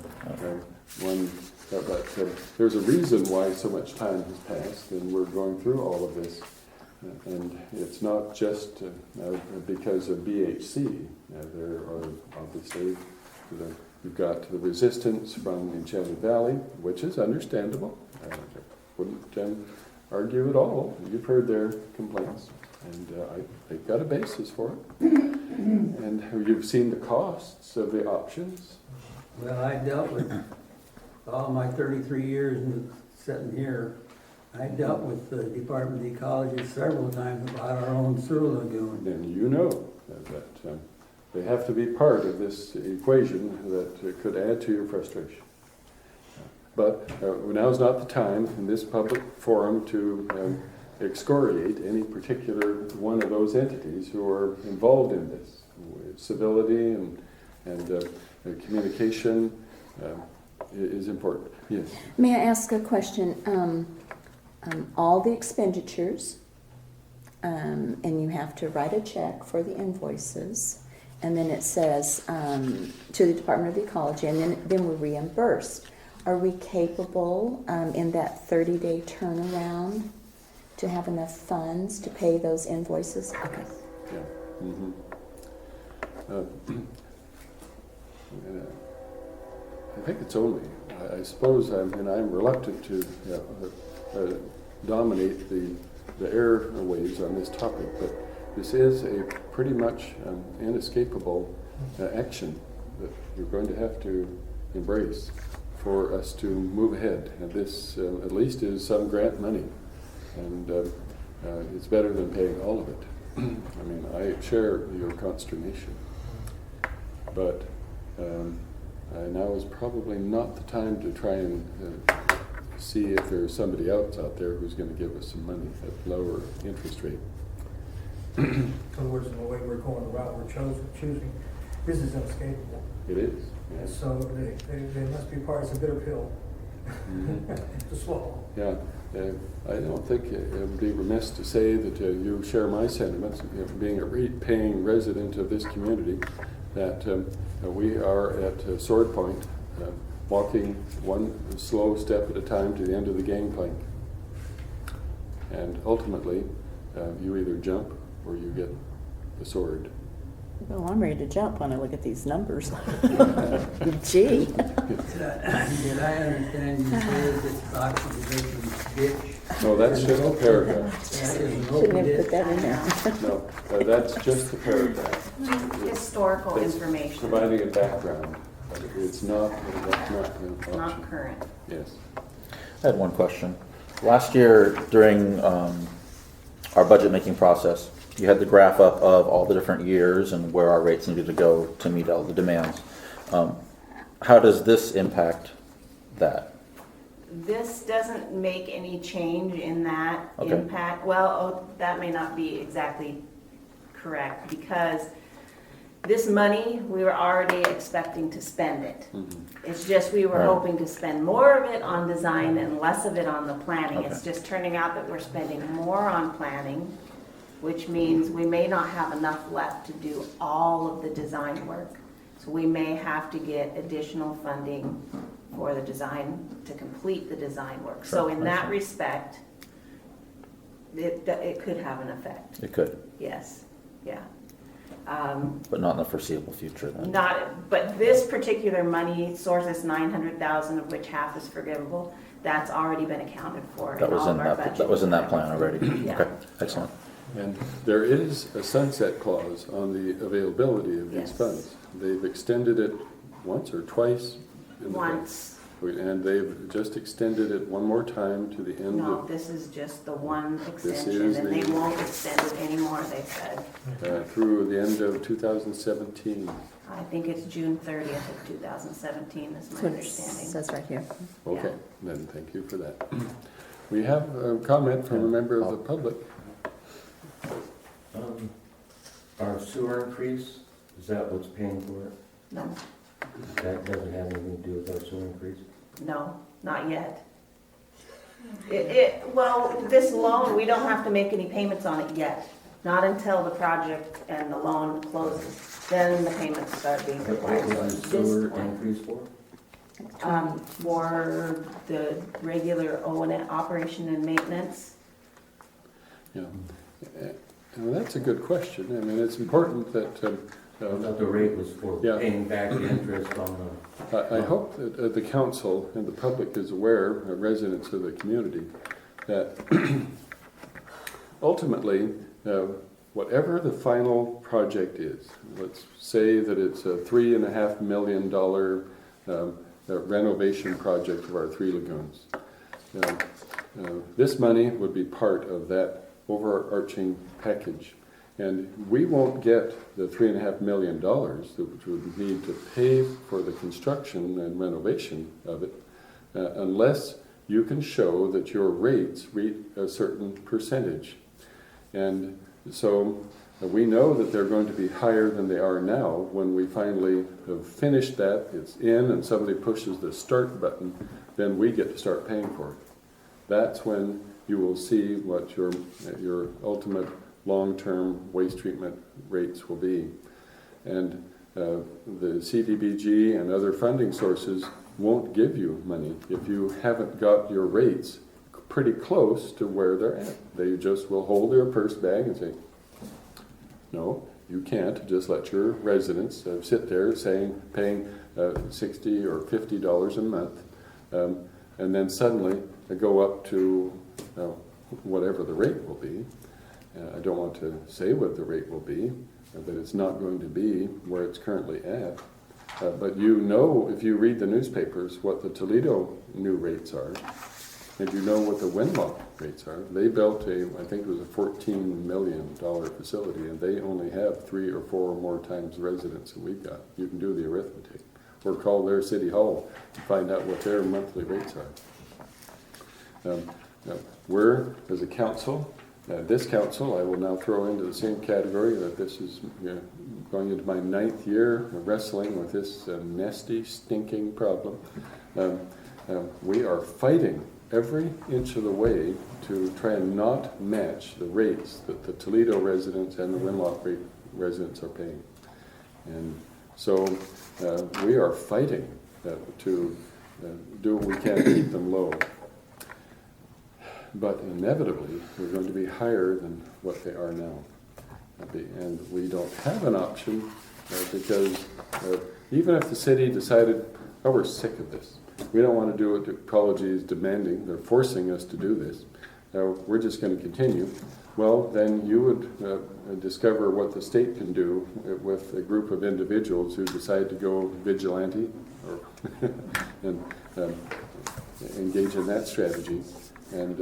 there's a reason why so much time has passed, and we're going through all of this. And it's not just because of BHC. There are obviously, you've got the resistance from Enchanted Valley, which is understandable. I wouldn't argue at all. You've heard their complaints, and they've got a basis for it. And you've seen the costs of the options. Well, I dealt with, all my 33 years sitting here, I dealt with the Department of Ecology several times about our own sewer lagoon. And you know that they have to be part of this equation that could add to your frustration. But now's not the time in this public forum to excoriate any particular one of those entities who are involved in this. Civility and communication is important. Yes. May I ask a question? All the expenditures, and you have to write a check for the invoices, and then it says to the Department of Ecology, and then we're reimbursed. Are we capable in that 30-day turnaround to have enough funds to pay those invoices? Okay. Yeah. Mm-hmm. I think it's only, I suppose, I'm reluctant to dominate the airwaves on this topic, but this is a pretty much inescapable action that we're going to have to embrace for us to move ahead. And this at least is some grant money, and it's better than paying all of it. I mean, I share your consternation, but now is probably not the time to try and see if there's somebody else out there who's going to give us some money at lower interest rate. In other words, in the way we're going, the route we're choosing, this is inescapable. It is. And Yes. so they must be part, it's a bitter pill to swallow. Yeah. I don't think it would be remiss to say that you share my sentiments, being a paying resident of this community, that we are at a sword point, walking one slow step at a time to the end of the gangplank. And ultimately, you either jump or you get the sword. Well, I'm ready to jump when I look at these numbers. Gee. Did I understand you say that oxidation ditch No, that's just a paragraph. Shouldn't have put that in there. No, that's just a paragraph. Historical It's information, Providing a background. It's not, that's not an not option. current. Yes. I had one question. Last year, during our budget making process, you had the graph up of all the different years and where our rates needed to go to meet all the demands. How does this impact that? This doesn't make any change in that Okay. impact. Well, that may not be exactly correct, because this money, we were already expecting to spend it. It's just we were Right. hoping to spend more of it on design and less of it on the planning. Okay. It's just turning out that we're spending more on planning, which means we may not have enough left to do all of the design work. So we may have to get additional funding for the design, to complete the design work. So Sure, in I that see. respect, it could have an effect, It could, yes, yeah. but not in the foreseeable future then. But this particular money source is 900,000, of which half is forgivable. That's already been accounted for That in was all in of our that, budget. that was in that plan already. Yeah. Okay, excellent. And there is a sunset clause on the availability of these Yes. funds. They've extended it once or twice. in the past. Once, And they've just extended it one more time to the end no, of, this is just the one is extension, and they the- won't extend it anymore, they said. through the end of 2017. I think it's June 30th of 2017 is That's my what it understanding. says right here. Okay, then thank you for that. We have a comment from a member of the public. Our sewer increase, is that what's paying for it? No, That doesn't have anything to do with our sewer increase? no, not yet. Well, this loan, we don't have to make any payments on it yet. Not until the project and the loan closes, then the payments start being What required. was the sewer increase for? For the regular O&M operation and maintenance. Yeah. Well, that's a good question. I mean, it's important that, I thought the rate was for Yeah. paying back the interest on I hope that the council and the public is aware, residents of the community, that ultimately, whatever the final project is, let's say that it's a $3.5 million renovation project of our 3 lagoons. This money would be part of that overarching package. And we won't get the $3.5 million which would need to pay for the construction and renovation of it unless you can show that your rates reach a certain percentage. And so we know that they're going to be higher than they are now. When we finally have finished that, it's in, and somebody pushes the start button, then we get to start paying for it. That's when you will see what your ultimate long-term waste treatment rates will be. And the CDBG and other funding sources won't give you money if you haven't got your rates pretty close to where they're at. They just will hold their purse bag and say, no, you can't just let your residents sit there paying $60 or $50 a month, and then suddenly they go up to whatever the rate will be. I don't want to say what the rate will be, but it's not going to be where it's currently at. But you know, if you read the newspapers, what the Toledo new rates are, and you know what the Winlock rates are. They built I think it was a $14 million facility, and they only have 3 or 4 more times the residents that we've got. You can do the arithmetic. Or call their city hall to find out what their monthly rates are. We're, as a council, this council, I will now throw into the same category that this is going into my 9th year of wrestling with this nasty, stinking problem. We are fighting every inch of the way to try and not match the rates that the Toledo residents and the Winlock residents are paying. And so we are fighting to do what we can to keep them low. But inevitably, we're going to be higher than what they are now. And we don't have an option because even if the city decided, we're sick of this. We don't want to do what ecology is demanding. They're forcing us to do this. we're just going to continue. Well, then you would discover what the state can do with a group of individuals who decide to go vigilante or and engage in that strategy. And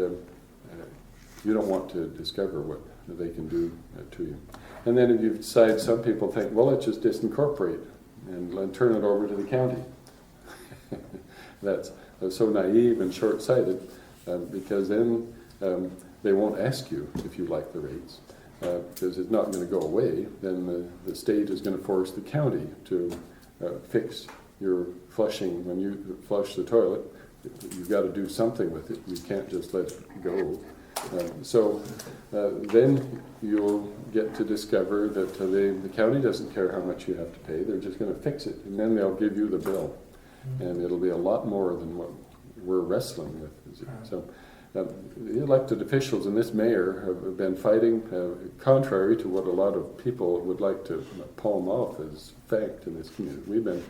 you don't want to discover what they can do to you. And then if you decide, some people think, well, let's just disincorporate and turn it over to the county. That's so naive and short-sighted, because then they won't ask you if you like the rates, because it's not going to go away. Then the state is going to force the county to fix your flushing. When you flush the toilet, you've got to do something with it. You can't just let it go. So then you'll get to discover that the county doesn't care how much you have to pay. They're just going to fix it, and then they'll give you the bill. And it'll be a lot more than what we're wrestling with. So the elected officials and this mayor have been fighting, contrary to what a lot of people would like to palm off as fact in this community. We've been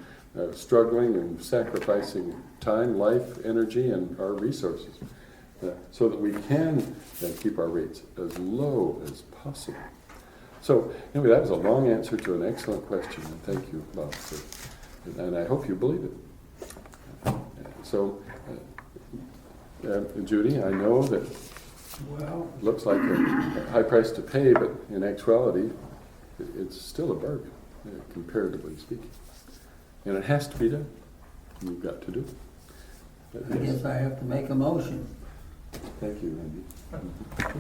struggling and sacrificing time, life, energy, and our resources so that we can keep our rates as low as possible. So anyway, that was a long answer to an excellent question, and thank you, Bob, and I hope you believe it. So, Judy, I know that it looks like a high price to pay, but in actuality, it's still a bargain, comparatively speaking. And it has to be done. You've got to do it. I guess I have to make a motion Thank you, Randy.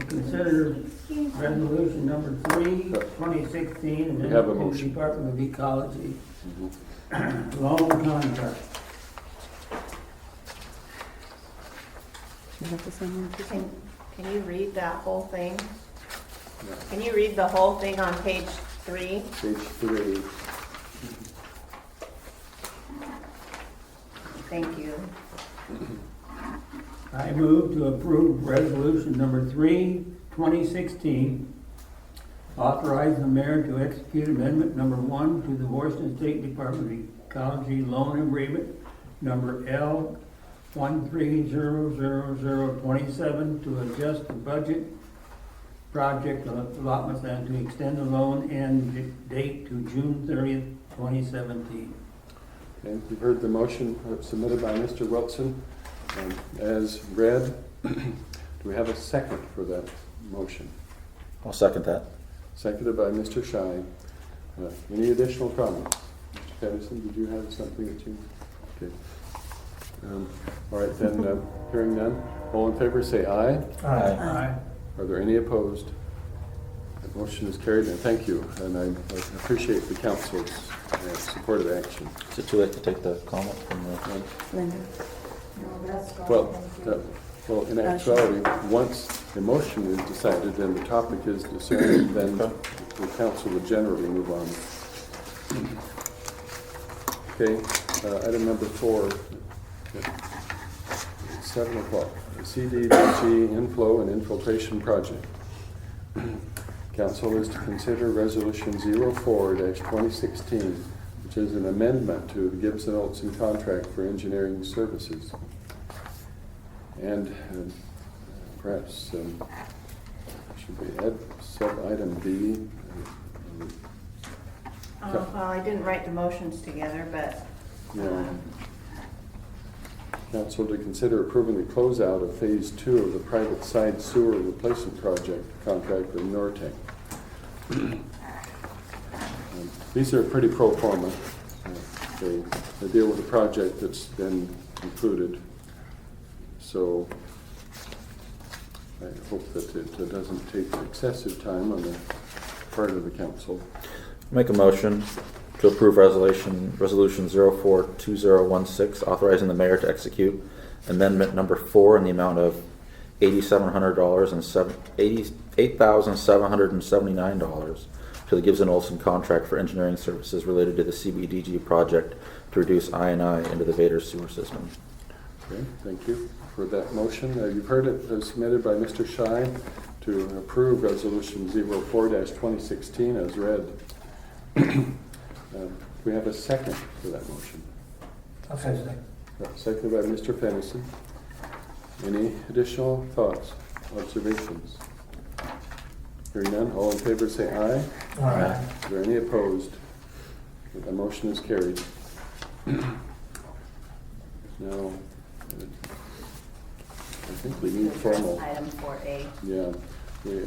to consider resolution number 3, 2016, We have a amendment to the motion. Department of Ecology Mhm. loan contract. Is that the same one? Can you read that whole thing? Yeah. Can you read the whole thing on page 3? Page 3. Thank you. I move to approve resolution number 3, 2016, authorizing the mayor to execute amendment number 1 to the Washington State Department of Ecology loan agreement number L 13000027 to adjust the budget project allotments and to extend the loan end date to June 30th, 2017. Okay, you've heard the motion submitted by Mr. Wilson. As read, do we have a second for that motion? I'll second that. Seconded by Mr. Shy. Any additional comments? Mr. Patterson, did you have something that you... Okay. All right, then, hearing none. All in favor, say aye. Aye. Are there any opposed? The motion is carried, and thank you. And I appreciate the council's supportive action. Is it too late to take the comment from the... Linda? Well, in actuality, once the motion is decided, then the topic is decided, then the council would generally move on. Okay, item number 4, 7 o'clock, CDBG inflow and infiltration project. Council is to consider resolution 04-2016, which is an amendment to the Gibson-Olson contract for engineering services. And perhaps should we add sub-item B? Well, I didn't write the motions together, but Yeah. Council to consider approving the closeout of Phase 2 of the private side sewer replacement project contract with Nortec. These are pretty pro forma. They deal with a project that's been concluded. So I hope that it doesn't take excessive time on the part of the council. Make a motion to approve resolution 042016, authorizing the mayor to execute amendment number 4 in the amount of $8,779 to the Gibson-Olson contract for engineering services related to the CBDG project to reduce I&I into the Vader sewer system. Okay, thank you for that motion. You've heard it submitted by Mr. Shy to approve resolution 04-2016 as read. We have a second for that motion. Okay. Seconded by Mr. Fennison. Any additional thoughts? observations? Hearing none, all in favor say aye. Aye. Are there any opposed? The motion is carried. Now, I think we need formal, Item 4A. yeah,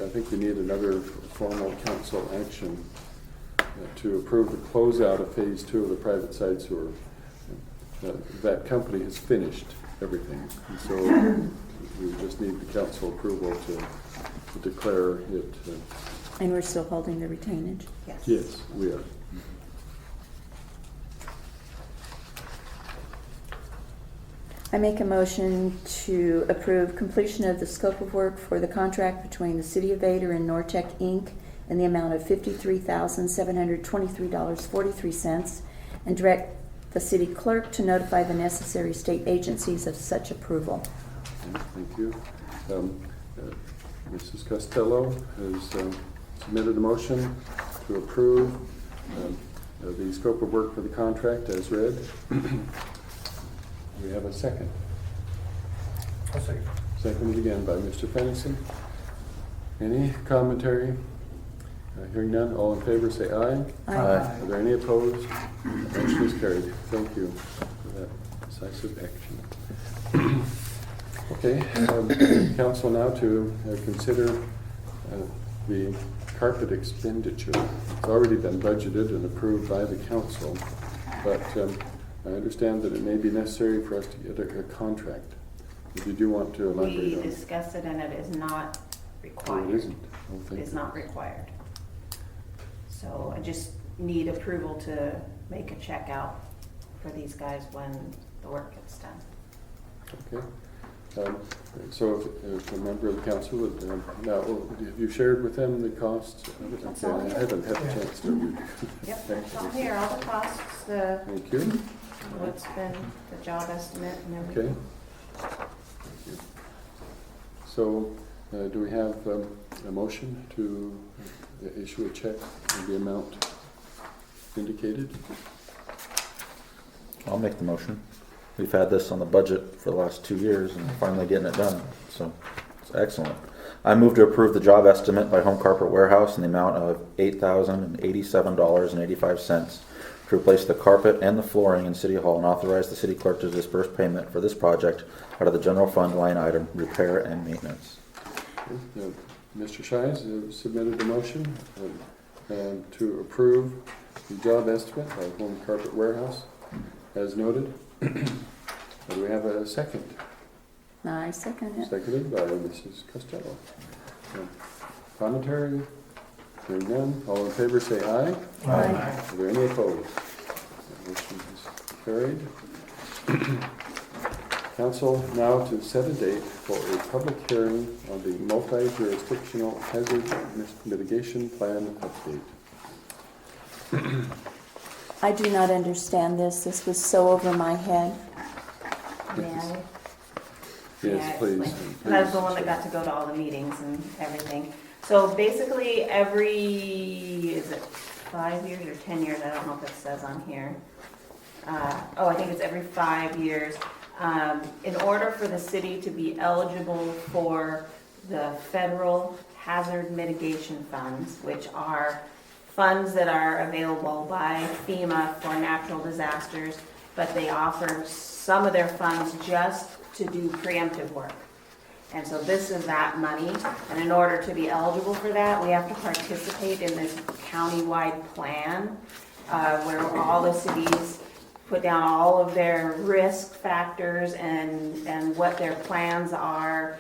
I think we need another formal council action to approve the closeout of phase 2 of the private side sewer. That company has finished everything, and so we just need the council approval to declare it. And we're still holding the retainage. Yes. Yes, we are. I make a motion to approve completion of the scope of work for the contract between the City of Vader and Nortec Inc. in the amount of $53,723.43 and direct the city clerk to notify the necessary state agencies of such approval. Okay, thank you. Mrs. Costello has submitted a motion to approve the scope of work for the contract as read. We have a second. I'll second. Seconded again by Mr. Fennison. Any commentary? Hearing none, all in favor say aye. Aye. Are there any opposed? Motion is carried. Thank you for that decisive action. Okay, council now to consider the carpet expenditure. It's already been budgeted and approved by the council, but I understand that it may be necessary for us to get a contract. Did you want to elaborate We on it? discussed it and it is not Oh, required. it isn't? Oh, It thank is you. not required. So I just need approval to make a check out for these guys when the work gets done. Okay. So if a member of the council would, now, have you shared with them the costs? That's Okay, all I here. haven't had a chance to review. Yep, Thank it's all you. here, all the costs, Thank you. what's been the job estimate and Okay. everything. Thank you. So, do we have a motion to issue a check in the amount indicated? I'll make the motion. We've had this on the budget for the last 2 years and finally getting it done, so it's excellent. I move to approve the job estimate by Home Carpet Warehouse in the amount of $8,087.85 to replace the carpet and the flooring in City Hall and authorize the city clerk to disperse payment for this project out of the general fund line item repair and maintenance. Okay. Mr. Shives submitted a motion to approve the job estimate by Home Carpet Warehouse as noted. Do we have a second? I second it. Seconded by Mrs. Costello. Commentary? Hearing none, all in favor say aye. Aye. Are there any opposed? Motion is carried. Council now to set a date for a public hearing on the multi-jurisdictional hazard mitigation plan update. I do not understand this. This was so over my head. Yeah. Yes, please. And I was the one that got to go to all the meetings and everything. So basically is it 5 years or 10 years? I don't know if it says on here. I think it's every 5 years. In order for the city to be eligible for the federal hazard mitigation funds, which are funds that are available by FEMA for natural disasters, but they offer some of their funds just to do preemptive work. And so this is that money, and in order to be eligible for that, we have to participate in this countywide plan where all the cities put down all of their risk factors and what their plans are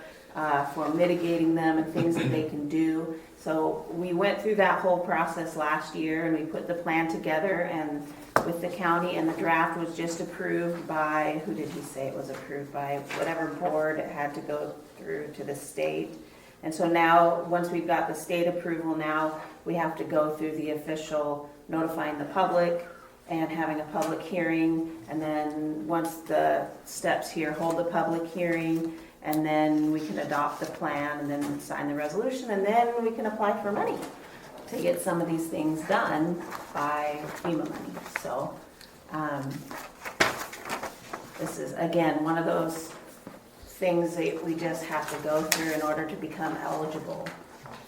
for mitigating them and things that they can do. So we went through that whole process last year and we put the plan together and with the county, and the draft was just approved by, who did he say it was approved by? Whatever board it had to go through to the state. And so now, once we've got the state approval now, we have to go through the official notifying the public and having a public hearing. And then once the steps here, hold the public hearing, and then we can adopt the plan and then sign the resolution, and then we can apply for money to get some of these things done by FEMA money. So this is, again, one of those things that we just have to go through in order to become eligible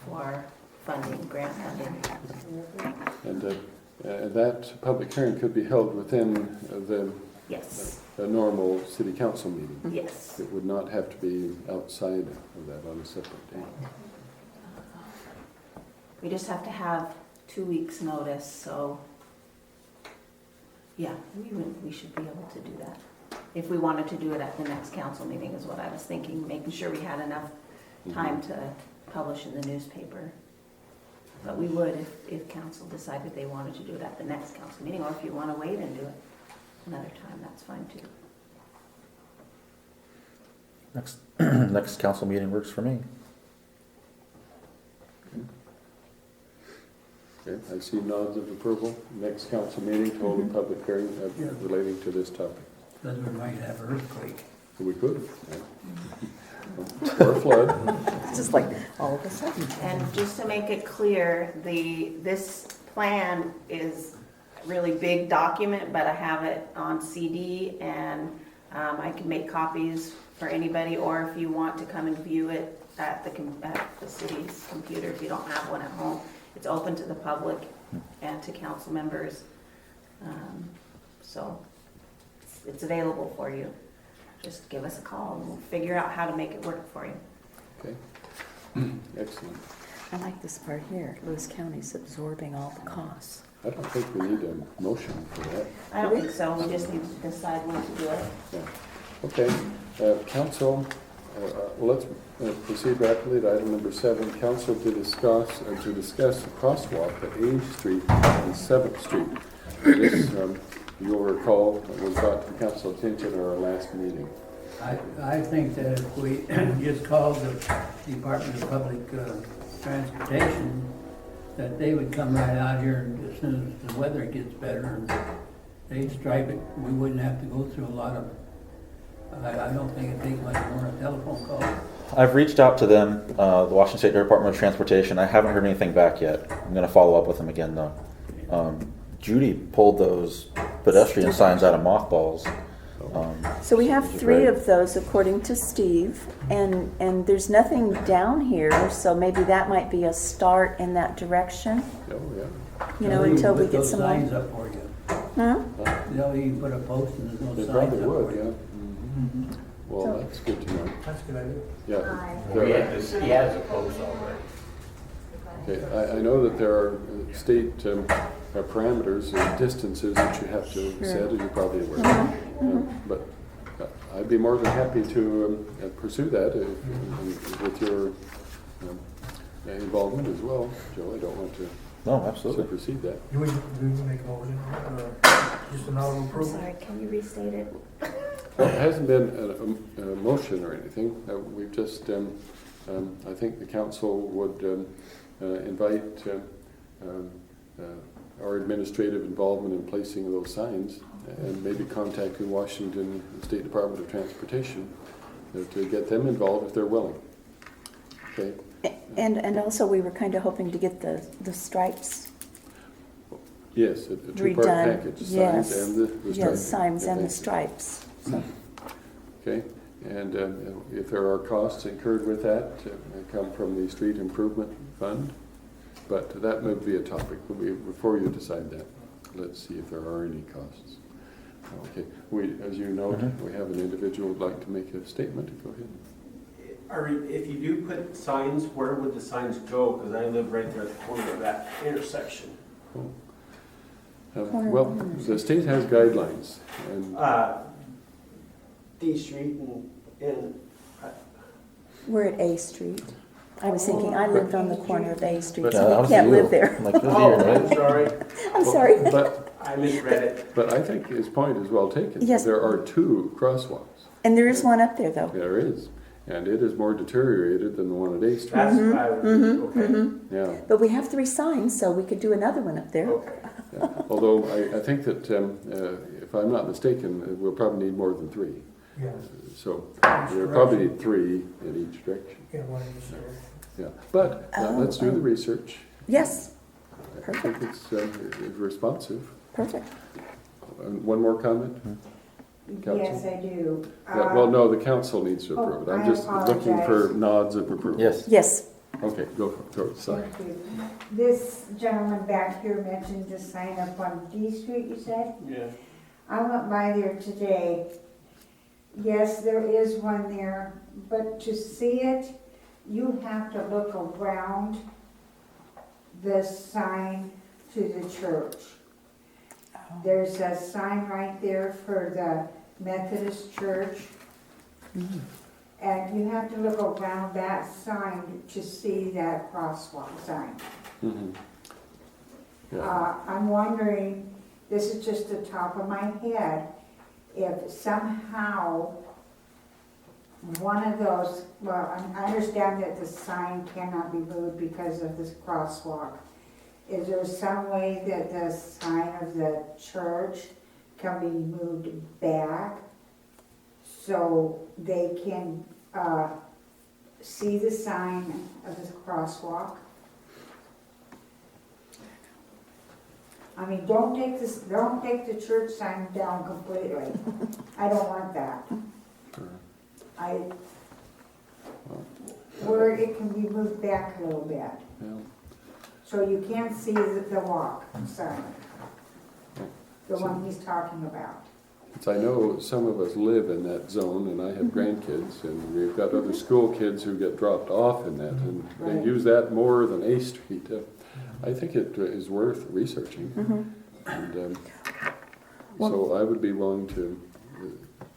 for funding, grant funding. And that public hearing could be held within Yes, the normal city council meeting. yes. It would not have to be outside of that on a separate day. We just have to have 2 weeks' notice, so, yeah, we should be able to do that. If we wanted to do it at the next council meeting is what I was thinking, making sure we had enough time to publish in the newspaper. But we would if council decided they wanted to do it at the next council meeting, or if you want to wait and do it another time, that's fine too. Next council meeting works for me. Okay, I see nods of approval. Next council meeting to hold a public hearing relating to this topic. Then we might have an earthquake. We could. Yeah. Or a flood. It's just like all of a sudden. And just to make it clear, this plan is a really big document, but I have it on CD, and I can make copies for anybody, or if you want to come and view it at the city's computer, if you don't have one at home. It's open to the public and to council members. So it's available for you. Just give us a call and we'll figure out how to make it work for you. Okay. Excellent. I like this part here. Lewis County's absorbing all the costs. I don't think we need a motion for that. I don't think so. We just need to decide when to do it. Yeah. Okay. Council, let's proceed rapidly to item number 7. Council to discuss the crosswalk at A Street and 7th Street. This, you'll recall, was brought to council attention at our last meeting. I think that if we just called the Department of Public Transportation, that they would come right out here as soon as the weather gets better and they'd stripe it. We wouldn't have to go through a lot of, I don't think it'd take much more than a telephone call. I've reached out to them, the Washington State Department of Transportation. I haven't heard anything back yet. I'm going to follow up with them again though. Judy pulled those pedestrian signs out of mothballs. So we have Which is 3 great. of those according to Steve, and there's nothing down here, so maybe that might be a start in that direction, Oh, yeah. you know, until we Put get those some signs more. up for you. Huh? You know, you can put a post and there's no They signs probably up would, for yeah. you. Mhm. Well, that's good to know. That's a good idea. Yeah. He has a post already. Okay. I know that there are state parameters and distances that you have to Sure. set, as you're probably aware. But I'd be more than happy to pursue that with your involvement as well, Joe. I don't want to No, absolutely. supersede that. Do we make a motion, just a novel I'm approval? sorry, can you restate it? Well, it hasn't been a motion or anything. We've just, I think the council would invite our administrative involvement in placing those signs, and maybe contact the Washington State Department of Transportation to get them involved if they're willing. Okay? And also we were kind of hoping to get the stripes Yes, a two-part redone. package, signs Yes. and the stripes. Yes, signs and the Thank you. stripes. So, Okay, and if there are costs incurred with that, come from the street improvement fund, but that would be a topic. Before you decide that, let's see if there are any costs. Okay, as you note, we have an individual who'd like to make a statement. Go ahead. If you do put signs, where would the signs go? Because I live right there at the corner of that intersection. Cool. Well, the state has guidelines, and D Street and we're at A Street. I was thinking, I lived on the corner of A Street, But- so that we was can't you. live there. I'm like, this is oh, here, I'm right? sorry, I'm sorry. But I misread it. I think his point is well taken. Yes. There are 2 crosswalks. And there is one up there, though. There is, and it is more deteriorated than the one at A Street. That's what I was, okay, Yeah. But we have 3 signs, so we could do another one up there. okay. Yeah. Although I think that, if I'm not mistaken, we'll probably need more than 3. Yeah, So we'll probably need 3 in each direction. yeah, one in each direction. Yeah, but let's do the research. Yes, I think it's responsive. perfect. One more comment? Council? Yes, I do. Well, no, the council needs to approve it. I'm I just looking for nods of approval. Yes. Yes. Okay, go for it, sorry. Thank you. This gentleman back here mentioned the sign up on D Street, you said? Yeah. I went by there today. Yes, there is one there, but to see it, you have to look around the sign to the church. There's a sign right there for the Methodist Church. And you have to look around that sign to see that crosswalk sign. Mhm. Yeah. I'm wondering, this is just the top of my head, if somehow one of those, well, I understand that the sign cannot be moved because of this crosswalk. Is there some way that the sign of the church can be moved back so they can see the sign of this crosswalk? I mean, don't take the church sign down completely. I don't want that. Where it can be moved back a little bit, Yeah. so you can't see the walk sign, the one he's talking about. So I know some of us live in that zone, and I have grandkids, and we've got other school kids who get dropped off in that, and they Right. use that more than A Street. I think it is worth researching. And so I would be willing to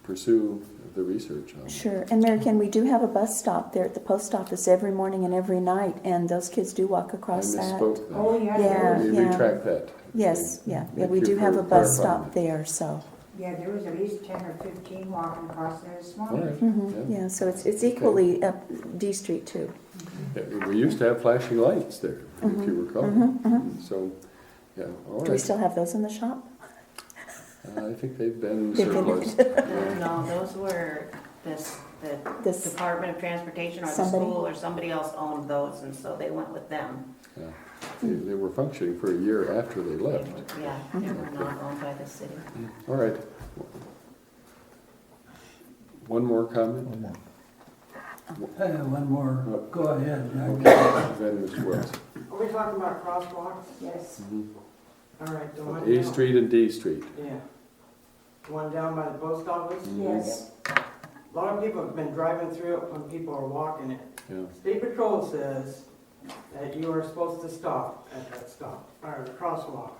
pursue the research on it. Sure. And Mary Ken, we do have a bus stop there at the post office every morning and every night, and those kids do walk I across that. misspoke that. Oh, yeah. Yeah. Let me retract that. Yes, yeah, Thank we you do for have a bus clarifying stop there, so. Yeah, there was at least 10 or 15 walking across there this All morning. right. Yeah, so it's equally up D Street too. Yeah, we used to have flashing lights there, if you recall. So, yeah, all Do we right. still have those in the shop? I think they've been They've been- surplus. No, those were the This, Department of Transportation or the Somebody? school or somebody else owned those, and so they went with them. Yeah. They were functioning for a year after they left. Yeah, they were not owned by the city. All right. One more comment? One more, go ahead. Then Mr. Wells. Are we talking about crosswalks? Yes. All right, the one A down. Street and D Street. Yeah. The one down by the post office? Yes. A lot of people have been driving through it when people are walking it. Yeah. State Patrol says that you are supposed to stop at that stop, or crosswalk.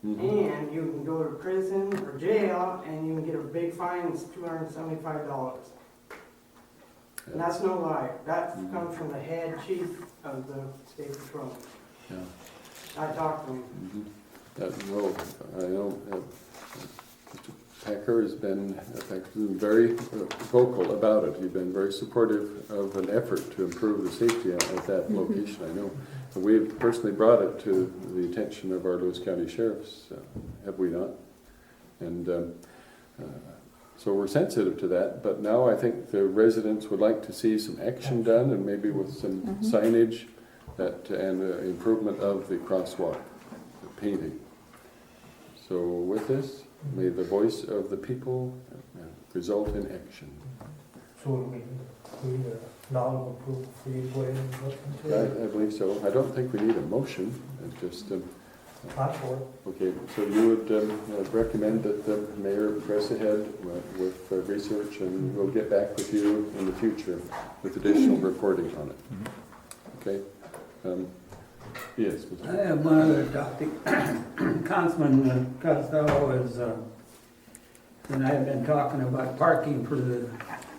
Mhm. And you can go to prison or jail, and you can get a big fine, it's $275. And that's no lie, that comes from the head chief of the State Patrol. Yeah. I talked to him. No, I know Mr. Packer has been very vocal about it. He's been very supportive of an effort to improve the safety at that location, I know. And we've personally brought it to the attention of our Lewis County sheriffs, have we not? And so we're sensitive to that, but now I think the residents would like to see some action done, and maybe with some signage that and improvement of the crosswalk painting. So with this, may the voice of the people result in action. So we need a nod of approval for you to go ahead and look into it. I believe so. I don't think we need a motion. It's just Not for it. okay. So you would recommend that the mayor press ahead with research, and we'll get back with you in the future with additional reporting on it. Okay. Yes. I Mr. have one other topic. Councilman Costello and I have been talking about parking for the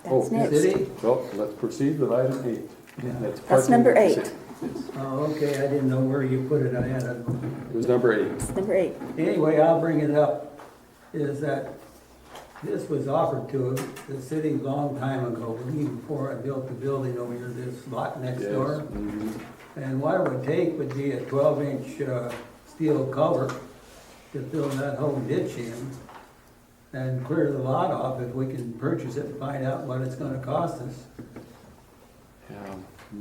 that's next. city. Well, let's proceed with item 8. Yeah. That's parking number at the 8. city. Oh, okay, I didn't know where you put it. I had a, It was number 8. It's number 8. anyway, I'll bring it up, is that this was offered to the city a long time ago, even before I built the building over here, this lot next Yes. door. Mhm. And what it would take would be a 12-inch steel cover to fill that whole ditch in and clear the lot off if we can purchase it and find out what it's gonna cost us. Yeah.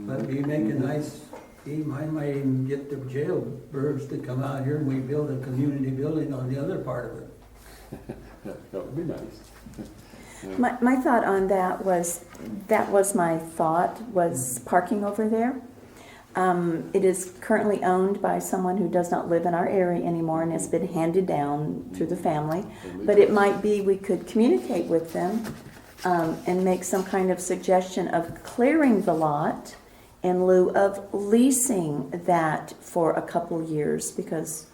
But we make a nice, I might even get the jailbirds to come out here and we build a community building on the other part of it. That would be nice. My thought on that was my thought, was parking over there. It is currently owned by someone who does not live in our area anymore and has been handed down through the family. But it might be we could communicate with them and make some kind of suggestion of clearing the lot in lieu of leasing that for a couple years, because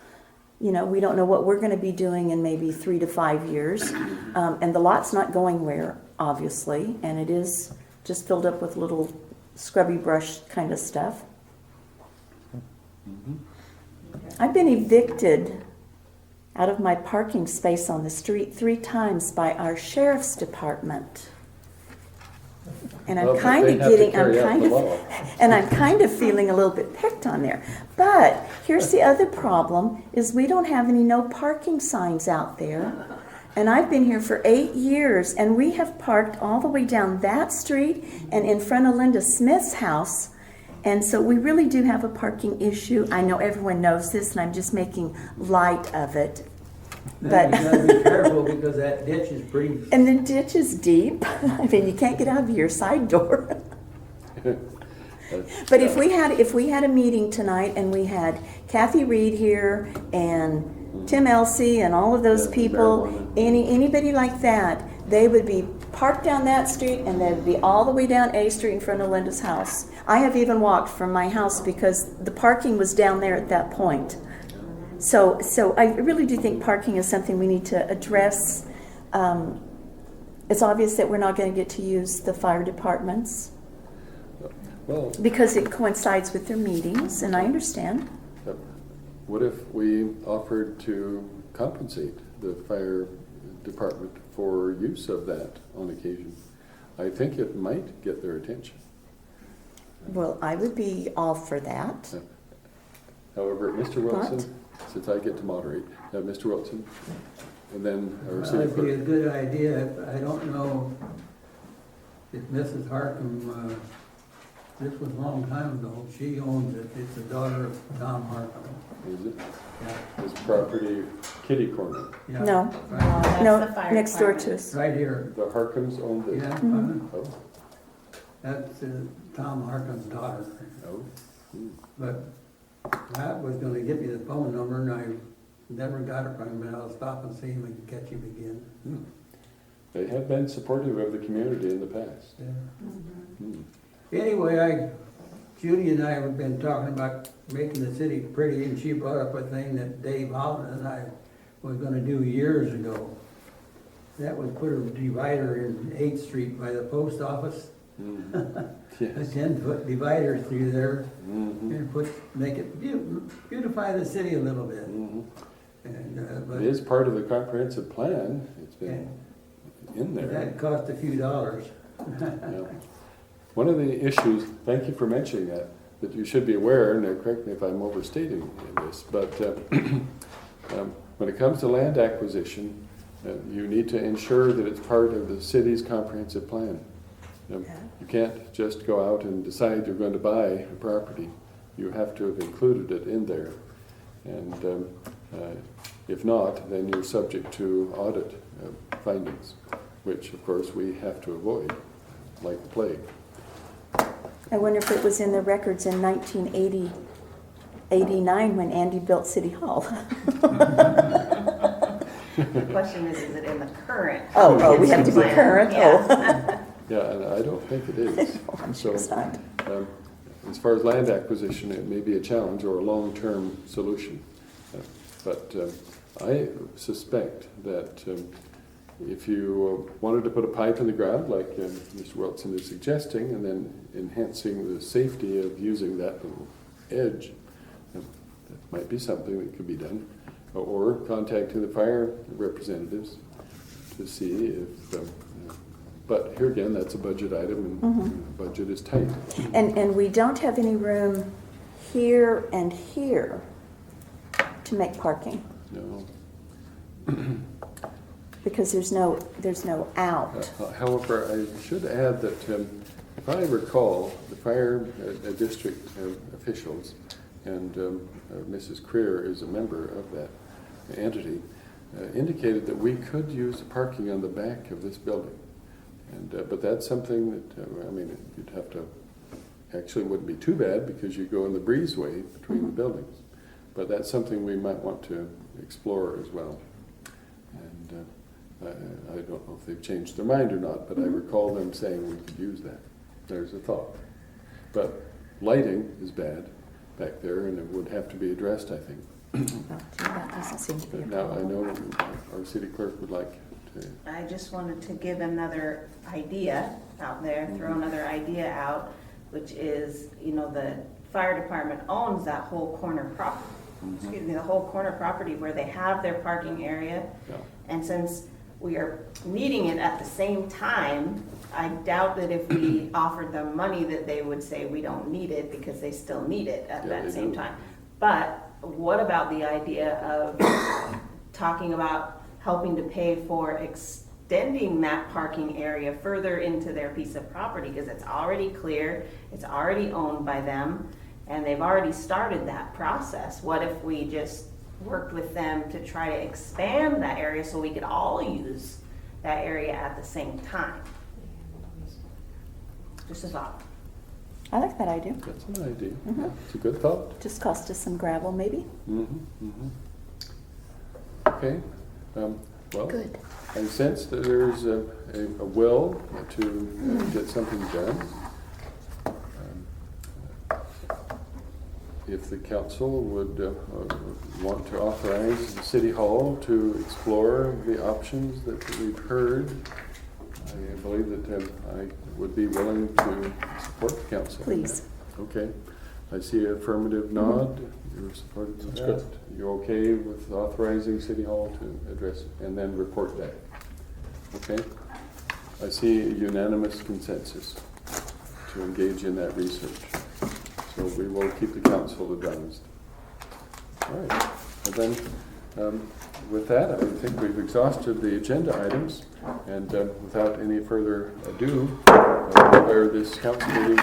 we don't know what we're going to be doing in maybe 3 to 5 years. And the lot's not going where, obviously, and it is just filled up with little scrubby brush kind of stuff. I've been evicted out of my parking space on the street 3 times by our sheriff's department. And I'm kind of feeling a little bit picked on there. But here's the other problem, is we don't have any no parking signs out there. And I've been here for 8 years, and we have parked all the way down that street and in front of Linda Smith's house. And so we really do have a parking issue. I know everyone knows this, and I'm just making light of it. But you gotta be careful because that ditch is pretty. And the ditch is deep. I mean, you can't get out of your side door. But if we had a meeting tonight and we had Kathy Reed here and Tim Elsey and all of those people, anybody like that, they would be parked down that street and they would be all the way down A Street in front of Linda's house. I have even walked from my house because the parking was down there at that point. So I really do think parking is something we need to address. It's obvious that we're not going to get to use the fire departments because it coincides with their meetings, and I understand. What if we offered to compensate the fire department for use of that on occasion? I think it might get their attention. Well, I would be all for that. However, Mr. Wilson, since I get to moderate, Mr. Wilson, and then our city That'd be a clerk. good idea. I don't know if Mrs. Harkin, this was a long time ago, she owns it. It's the daughter of Tom Harkin. Is it? Yeah. His property, kitty corner. Yeah. No. Right, That's No, the fire next door department. to us. right here. The Harkins owned it. Yeah. Oh, That's Tom Harkin's daughter. oh. But Pat was gonna give me the phone number and I never got it from him, but I'll stop and see him and catch him again. They have been supportive of the community in the past. Yeah. Anyway, Judy and I have been talking about making the city pretty, and she brought up a thing that Dave Holland and I was gonna do years ago. That was put a divider in 8th Street by the post office. A Yes. 10-foot divider through there Mhm. and make it beautify the city a little bit. Mhm. And, It is part of the comprehensive plan. It's been in but there. that cost a few dollars. Yeah. One of the issues, thank you for mentioning that you should be aware, and correct me if I'm overstating this, but when it comes to land acquisition, you need to ensure that it's part of the city's comprehensive plan. You can't just go out and decide you're going to buy a property. You have to have included it in there. And if not, then you're subject to audit findings, which of course we have to avoid, like the plague. I wonder if it was in the records in 1980, 89 when Andy built City Hall. The question is it in the current? Oh, we have to be plan? current? Yeah. Yeah, and I don't think it is. I'm sure it's not. As far as land acquisition, it may be a challenge or a long-term solution. But I suspect that if you wanted to put a pipe in the ground, like Mr. Wilson is suggesting, and then enhancing the safety of using that little edge, that might be something that could be done. Or contacting the fire representatives to see if, but here again, that's a budget item, and the budget is tight. And we don't have any room here and here to make parking No. because there's no out. However, I should add that if I recall, the fire district officials, and Mrs. Creer is a member of that entity, indicated that we could use the parking on the back of this building. And, but that's something that, I mean, you'd have to, actually wouldn't be too bad because you go in the breezeway between the buildings. But that's something we might want to explore as well. And I don't know if they've changed their mind or not, but I recall them saying we could use that. There's a thought. But lighting is bad back there, and it would have to be addressed, I think. That doesn't seem to be a Now, I problem. know our city clerk would like to. I just wanted to give another idea out there, throw another idea out, which is, you know, the fire department owns that whole corner the whole corner property where they have their parking area. Yeah. And since we are needing it at the same time, I doubt that if we offered them money that they would say we don't need it because they still need it at Yeah, that they same do. time. But what about the idea of talking about helping to pay for extending that parking area further into their piece of property? Because it's already clear, it's already owned by them, and they've already started that process. What if we just worked with them to try to expand that area so we could all use that area at the same time? Just a thought. I like that idea. That's an idea. Mhm. It's a good thought. Just cost us some gravel, maybe? Okay. Well, Good. I sense that there's a will to get something done. If the council would want to authorize the city hall to explore the options that we've heard, I believe that I would be willing to support the council. Please. Okay. I see an affirmative nod. You're supportive of that? That's good. You're okay with authorizing City Hall to address it and then report back? Okay. I see a unanimous consensus to engage in that research. So we will keep the council advised. All right. And then with that, I think we've exhausted the agenda items. And without any further ado, I declare this council meeting